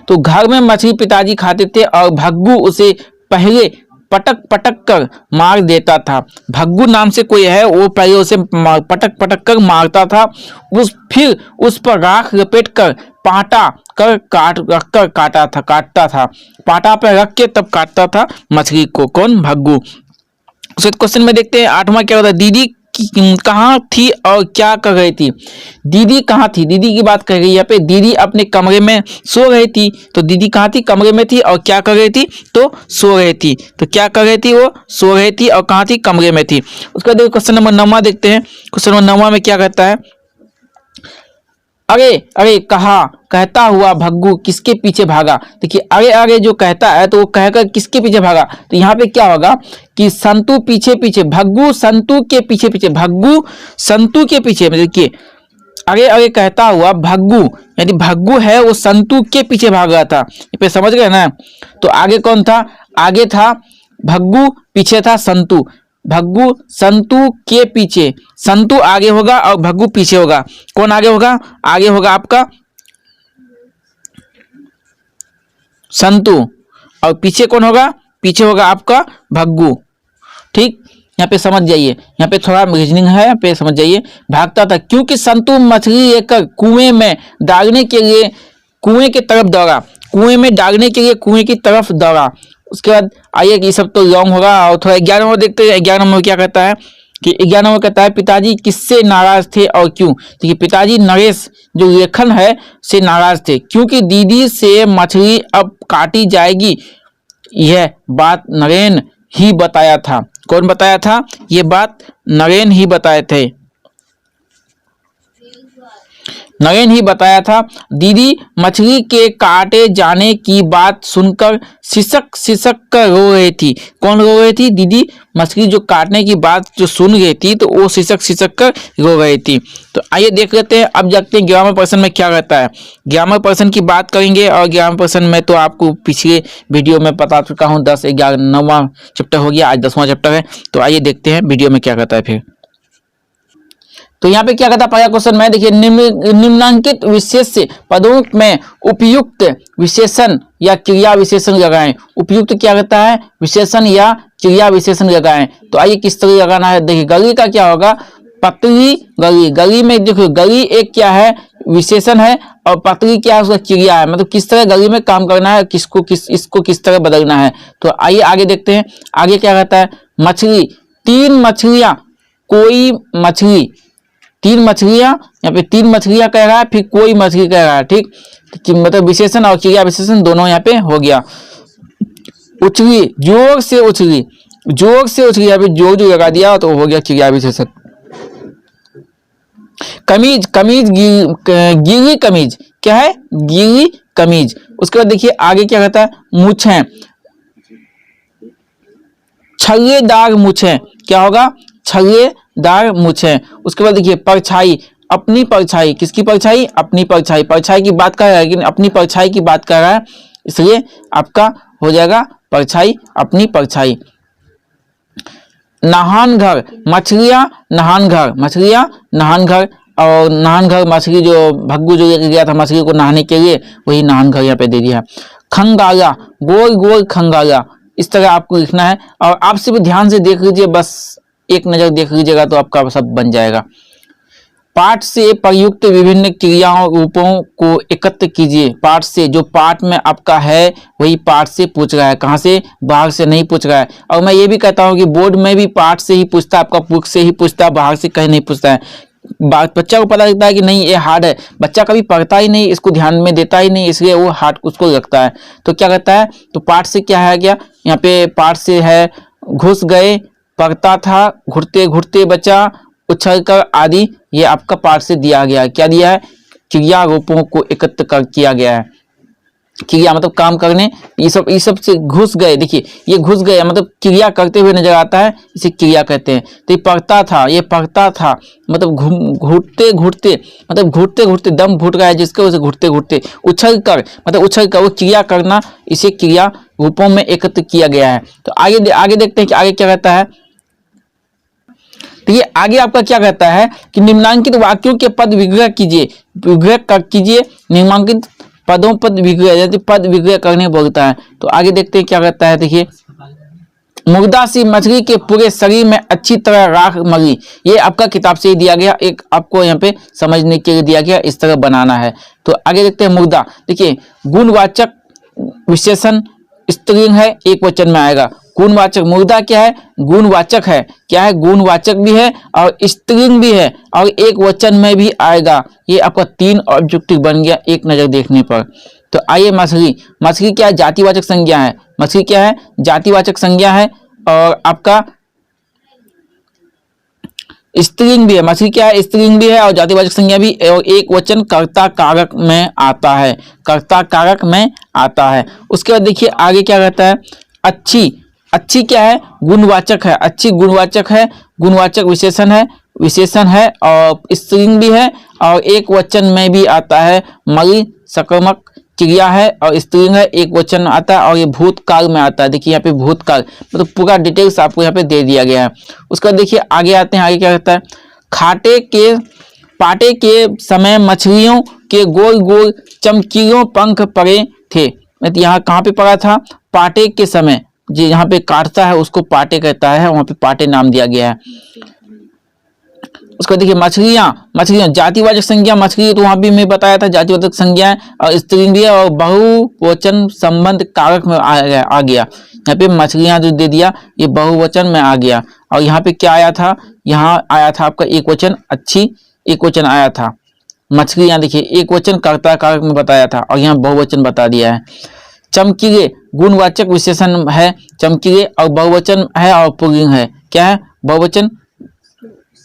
तो घर में मछली पिताजी खाते थे और भग्गू उसे पहले पटक पटक कर मार देता था। भग्गू नाम से कोई है, वो पहले उसे पटक पटक कर मारता था, फिर उस पर राख लपेट कर पाटा कर काटता था, पाटा पर रख के तब काटता था मछली को। कौन? भग्गू। उस क्वेश्चन में देखते हैं 8वां क्या होता है, दीदी कहाँ थी और क्या कर रही थी? दीदी कहाँ थी? दीदी की बात कर रही है यहाँ पे। दीदी अपने कमरे में सो रही थी। तो दीदी कहाँ थी? कमरे में थी। और क्या कर रही थी? तो सो रही थी। तो क्या कर रही थी? वो सो रही थी। और कहाँ थी? कमरे में थी। उसके बाद क्वेश्चन नंबर 9वां देखते हैं। क्वेश्चन नंबर 9वां में क्या कहता है, अरे अरे कहता हुआ भग्गू किसके पीछे भागा? देखिए अरे अरे जो कहता है तो वो कहकर किसके पीछे भागा? तो यहाँ पे क्या होगा कि संतु पीछे पीछे, भग्गू संतु के पीछे पीछे, भग्गू संतु के पीछे। देखिए अरे अरे कहता हुआ भग्गू, यानी भग्गू है वो संतु के पीछे भाग रहा था। ये पे समझ गए ना? तो आगे कौन था? आगे था भग्गू, पीछे था संतु। भग्गू संतु के पीछे, संतु आगे होगा और भग्गू पीछे होगा। कौन आगे होगा? आगे होगा आपका संतु और पीछे कौन होगा? पीछे होगा आपका भग्गू। ठीक, यहाँ पे समझ जाइए, यहाँ पे थोड़ा रीजनिंग है, यहाँ पे समझ जाइए। भागता था क्योंकि संतु मछली लेकर कुएं में डालने के लिए कुएं की तरफ दौड़ा, कुएं में डालने के लिए कुएं की तरफ दौड़ा। उसके बाद आइए कि सब तो लॉन्ग होगा। और थोड़ा 11वां देखते हैं। 11वां में क्या कहता है कि 11वां कहता है पिताजी किससे नाराज थे और क्यों? देखिए पिताजी नरेश जो लेखन है से नाराज थे क्योंकि दीदी से मछली अब काटी जाएगी, यह बात नरेन ही बताया था। कौन बताया था? ये बात नरेन ही बताए थे, नरेन ही बताया था। दीदी मछली के काटे जाने की बात सुनकर सिसक सिसक कर रो रही थी। कौन रो रही थी? दीदी मछली जो काटने की बात जो सुन रही थी तो वो सिसक सिसक कर रो रही थी। तो आइए देख लेते हैं, अब देखते हैं ग्रामर पर्सन में क्या रहता है। ग्रामर पर्सन की बात करेंगे और ग्रामर पर्सन में तो आपको पिछले वीडियो में बता चुका हूँ, 10, 11, 9वां चैप्टर हो गया, आज 10वां चैप्टर है। तो आइए देखते हैं वीडियो में क्या कहता है फिर। तो यहाँ पे क्या कहता है, पहला क्वेश्चन में देखिए, निम्नांकित विशेष पदों में उपयुक्त विशेषण या क्रिया विशेषण लगाएं। उपयुक्त क्या कहता है? विशेषण या क्रिया विशेषण लगाएं। तो आइए किस तरह लगाना है, देखिए गली का क्या होगा, पतली गली। गली में देखो, गली एक क्या है, विशेषण है, और पतली क्या है, उसका क्रिया है, मतलब किस तरह गली में काम करना है, इसको किस तरह बदलना है। तो आइए आगे देखते हैं, आगे क्या कहता है, मछली, 3 मछलियां, कोई मछली, 3 मछलियां, यहाँ पे 3 मछलियां कह रहा है, फिर कोई मछली कह रहा है, ठीक, मतलब विशेषण और क्रिया विशेषण दोनों यहाँ पे हो गया। उछली, जोर से उछली, जोर से उछली, यहाँ पे जोर जो लगा दिया तो हो गया क्रिया विशेषण। कमीज, कमीज गीली कमीज, क्या है, गीली कमीज। उसके बाद देखिए आगे क्या कहता है, मूछें, छल्लेदार मूछें, क्या होगा, छल्लेदार मूछें। उसके बाद देखिए परछाई, अपनी परछाई, किसकी परछाई, अपनी परछाई। परछाई की बात कर रहा है लेकिन अपनी परछाई की बात कर रहा है, इसलिए आपका हो जाएगा परछाई, अपनी परछाई। नहान घर, मछलियां नहान घर, मछलियां नहान घर, और नहान घर मछली जो भग्गू जो लेके गया था मछली को नहाने के लिए, वही नहान घर यहाँ पे दे दिया। खंगाला, गोल गोल खंगाला, इस तरह आपको लिखना है। और आप सिर्फ ध्यान से देख लीजिए, बस एक नजर देख लीजिएगा तो आपका सब बन जाएगा। पाठ से प्रयुक्त विभिन्न क्रियाओं रूपों को एकत्र कीजिए। पाठ से, जो पाठ में आपका है वही पाठ से पूछ रहा है, कहाँ से, बाहर से नहीं पूछ रहा है। और मैं ये भी कहता हूँ कि बोर्ड में भी पाठ से ही पूछता है, आपका बुक से ही पूछता है, बाहर से कहीं नहीं पूछता है। बच्चा को पता लगता है कि नहीं ये हार्ड है, बच्चा कभी पढ़ता ही नहीं, इसको ध्यान में देता ही नहीं, इसलिए वो हार्ड उसको लगता है। तो क्या कहता है, तो पाठ से क्या है, क्या यहाँ पे पाठ से है, घुस गए, पढ़ता था, घुटते घुटते बचा, उछल कर आदि, ये आपका पाठ से दिया गया है। क्या दिया है, क्रिया रूपों को एकत्र कर किया गया है। क्रिया मतलब काम करने, ये सब से घुस गए, देखिए ये घुस गए मतलब क्रिया करते हुए नजर आता है, इसे क्रिया कहते हैं। तो ये पढ़ता था, ये पढ़ता था, मतलब घुटते घुटते, मतलब घुटते घुटते दम घुट रहा है जिसके, उसे घुटते घुटते, उछल कर, मतलब उछल कर वो क्रिया करना, इसे क्रिया रूपों में एकत्र किया गया है। तो आगे देखते हैं कि आगे क्या कहता है। तो ये आगे आपका क्या कहता है कि निम्नांकित वाक्यों के पद विग्रह कीजिए, विग्रह कीजिए, निम्नांकित पदों पद विग्रह, यदि पद विग्रह करने बोलता है। तो आगे देखते हैं क्या कहता है, देखिए मुर्दा सी मछली के पूरे शरीर में अच्छी तरह राख मली, ये आपका किताब से ही दिया गया, एक आपको यहाँ पे समझने के लिए दिया गया, इस तरह बनाना है। तो आगे देखते हैं मुर्दा, देखिए गुणवाचक विशेषण स्त्रीलिंग है, एक वचन में आएगा। गुणवाचक, मुर्दा क्या है, गुणवाचक है, क्या है, गुणवाचक भी है और स्त्रीलिंग भी है और एक वचन में भी आएगा। ये आपका 3 ऑब्जेक्टिव बन गया एक नजर देखने पर। तो आइए मछली, मछली क्या है, जातिवाचक संज्ञा है, मछली क्या है, जातिवाचक संज्ञा है, और आपका स्त्रीलिंग भी है, मछली क्या है, स्त्रीलिंग भी है और जातिवाचक संज्ञा भी, और एक वचन कर्ता कारक में आता है, कर्ता कारक में आता है। उसके बाद देखिए आगे क्या कहता है, अच्छी, अच्छी क्या है, गुणवाचक है, अच्छी गुणवाचक है, गुणवाचक विशेषण है और स्त्रीलिंग भी है और एक वचन में भी आता है। मरी सकर्मक क्रिया है और स्त्रीलिंग है, एक वचन आता है और ये भूतकाल में आता है। देखिए यहाँ पे भूतकाल, मतलब पूरा डिटेल्स आपको यहाँ पे दे दिया गया है। उसके बाद देखिए आगे आते हैं, आगे क्या कहता है, पाटे के समय मछलियों के गोल गोल चमकीले पंख पड़े थे। यहाँ कहाँ पे पड़ा था, पाटे के समय, जी यहाँ पे काटता है उसको पाटे कहता है, वहां पे पाटे नाम दिया गया है। उसको देखिए मछलियां जातिवाचक संज्ञा, मछली तो वहां भी मैं बताया था जातिवाचक संज्ञा और स्त्रीलिंग भी है और बहुवचन संबंध कारक में आ गया। यहाँ पे मछलियां जो दे दिया ये बहुवचन में आ गया। और यहाँ पे क्या आया था, यहाँ आया था आपका एक वचन, अच्छी एक वचन आया था। मछलियां देखिए एक वचन कर्ता कारक में बताया था और यहाँ बहुवचन बता दिया है। चमकीले गुणवाचक विशेषण है, चमकीले और बहुवचन है और पुल्लिंग है, क्या है, बहुवचन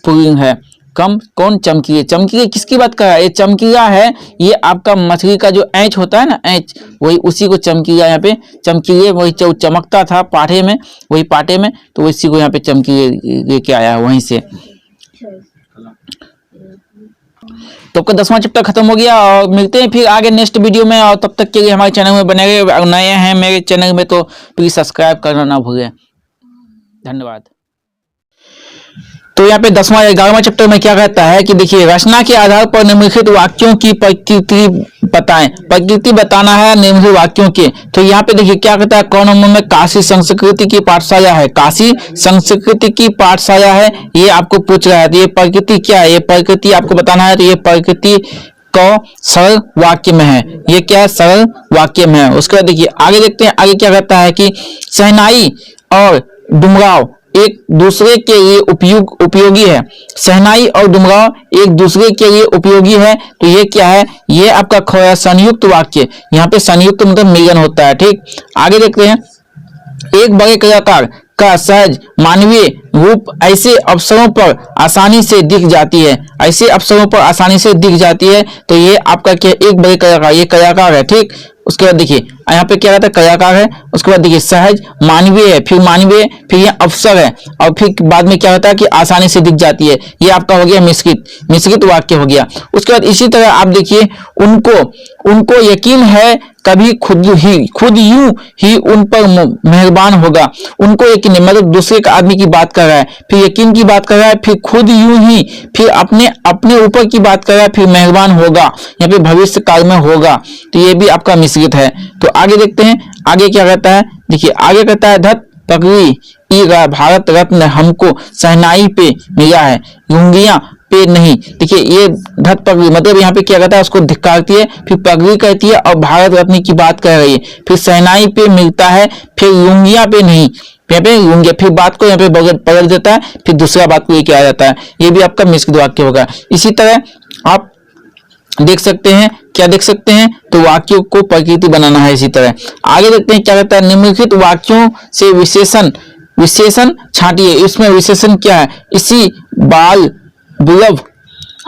पुल्लिंग है। कम कौन, चमकीले। चमकीले किसकी बात कर रहा है, ये चमकीला है, ये आपका मछली का जो ऐंच होता है ना, ऐंच, वही उसी को चमकीला यहाँ पे, चमकीले वही चमकता था पाठे में, वही पाटे में, तो इसी को यहाँ पे चमकीले लेके आया है वहीं से। तो आपका 10वां चैप्टर खत्म हो गया और मिलते हैं फिर आगे नेक्स्ट वीडियो में। और तब तक के लिए हमारे चैनल में बने रहिए। अगर नए हैं मेरे चैनल में तो प्लीज सब्सक्राइब करना ना भूलें। धन्यवाद। तो यहाँ पे 10वां 11वां चैप्टर में क्या कहता है कि देखिए, रचना के आधार पर निम्नलिखित वाक्यों की प्रकृति बताएं। प्रकृति बताना है निम्नलिखित वाक्यों के। तो यहाँ पे देखिए क्या कहता है, कौन नंबर में, काशी संस्कृति की पाठशाला है। काशी संस्कृति की पाठशाला है, ये आपको पूछ रहा है। तो ये प्रकृति क्या है, ये प्रकृति आपको बताना है। तो ये प्रकृति को सरल वाक्य में है, ये क्या है, सरल वाक्य में है। उसके बाद देखिए आगे देखते हैं, आगे क्या कहता है कि शहनाई और डुमराव एक दूसरे के लिए उपयोगी है। शहनाई और डुमराव एक दूसरे के लिए उपयोगी है। तो ये क्या है, ये आपका खोया संयुक्त वाक्य। यहाँ पे संयुक्त मतलब मिलन होता है। ठीक, आगे देखते हैं, एक बड़े कलाकार का सहज मानवीय रूप ऐसे अवसरों पर आसानी से दिख जाती है। ऐसे अवसरों पर आसानी से दिख जाती है। तो ये आपका क्या, एक बड़े कलाकार, ये कलाकार है। ठीक, उसके बाद देखिए यहाँ पे क्या रहता है, कलाकार है। उसके बाद देखिए सहज मानवीय है, फिर मानवीय, फिर ये अवसर है, और फिर बाद में क्या होता है कि आसानी से दिख जाती है। ये आपका हो गया मिश्रित वाक्य हो गया। उसके बाद इसी तरह आप देखिए, उनको यकीन है कभी खुद यूं ही उन पर मेहरबान होगा। उनको यकीन है मतलब दूसरे का आदमी की बात कर रहा है, फिर यकीन की बात कर रहा है, फिर खुद यूं ही, फिर अपने ऊपर की बात कर रहा है, फिर मेहरबान होगा, यहाँ पे भविष्य काल में होगा। तो ये भी आपका मिश्रित है। तो आगे देखते हैं, आगे क्या कहता है, देखिए आगे कहता है, धत पगड़ी भारत रत्न हमको शहनाई पे मिला है, लुंगियां पे नहीं। देखिए ये धत पगड़ी मतलब यहाँ पे क्या कहता है, उसको धिक्कारती है, फिर पगड़ी कहती है और भारत रत्न की बात कर रही है, फिर शहनाई पे मिलता है, फिर लुंगिया पे नहीं, यहाँ पे लुंगिया, फिर बात को यहाँ पे बदल देता है, फिर दूसरा बात को लेके आ जाता है। ये भी आपका मिश्रित वाक्य होगा। इसी तरह आप देख सकते हैं, क्या देख सकते हैं, तो वाक्यों को प्रकृति बनाना है। इसी तरह आगे देखते हैं क्या कहता है, निम्नलिखित वाक्यों से विशेषण छांटिए। इसमें विशेषण क्या है, इसी बाल बुलभ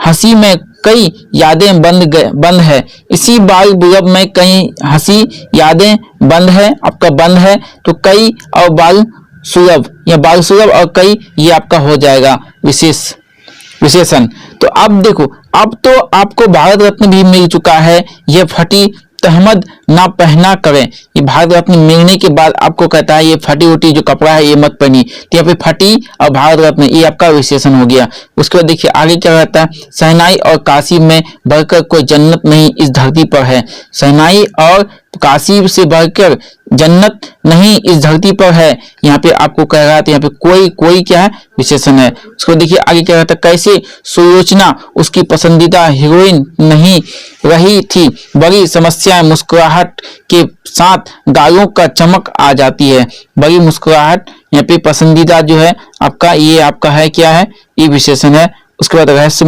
हंसी में कई यादें बंद है। इसी बाल बुलभ में कई हंसी यादें बंद है, आपका बंद है। तो कई और बाल सुलभ या बाल सुलभ और कई, ये आपका हो जाएगा विशेषण। तो अब देखो, अब तो आपको भारत रत्न भी मिल चुका है, यह फटी तहमद ना पहना करें। ये भारत रत्न मिलने के बाद आपको कहता है ये फटी उटी जो कपड़ा है ये मत पहनी। तो यहाँ पे फटी और भारत रत्न ये आपका विशेषण हो गया। उसके बाद देखिए आगे क्या कहता है, शहनाई और काशी में बढ़कर कोई जन्नत नहीं इस धरती पर है। शहनाई और काशी से बढ़कर जन्नत नहीं इस धरती पर है, यहाँ पे आपको कह रहा था, यहाँ पे कोई क्या है, विशेषण है। उसको देखिए आगे क्या कहता है, कैसे सुयोचना उसकी पसंदीदा हीरोइन नहीं रही थी, बड़ी समस्या मुस्कुराहट के साथ गालों का चमक आ जाती है। बड़ी मुस्कुराहट, यहाँ पे पसंदीदा जो है आपका, ये आपका है क्या है, ये विशेषण है। उसके बाद रहस्य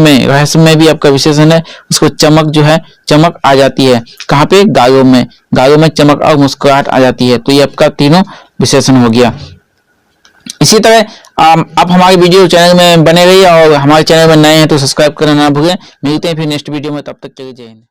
में भी आपका विशेषण है, उसको चमक जो है, चमक आ जाती है, कहाँ पे, गालों में चमक और मुस्कुराहट आ जाती है। तो ये आपका तीनों विशेषण हो गया। इसी तरह आप हमारे वीडियो चैनल में बने रहिए और हमारे चैनल में नए हैं तो सब्सक्राइब करना ना भूलें। मिलते हैं फिर नेक्स्ट वीडियो में, तब तक के लिए जय हिंद।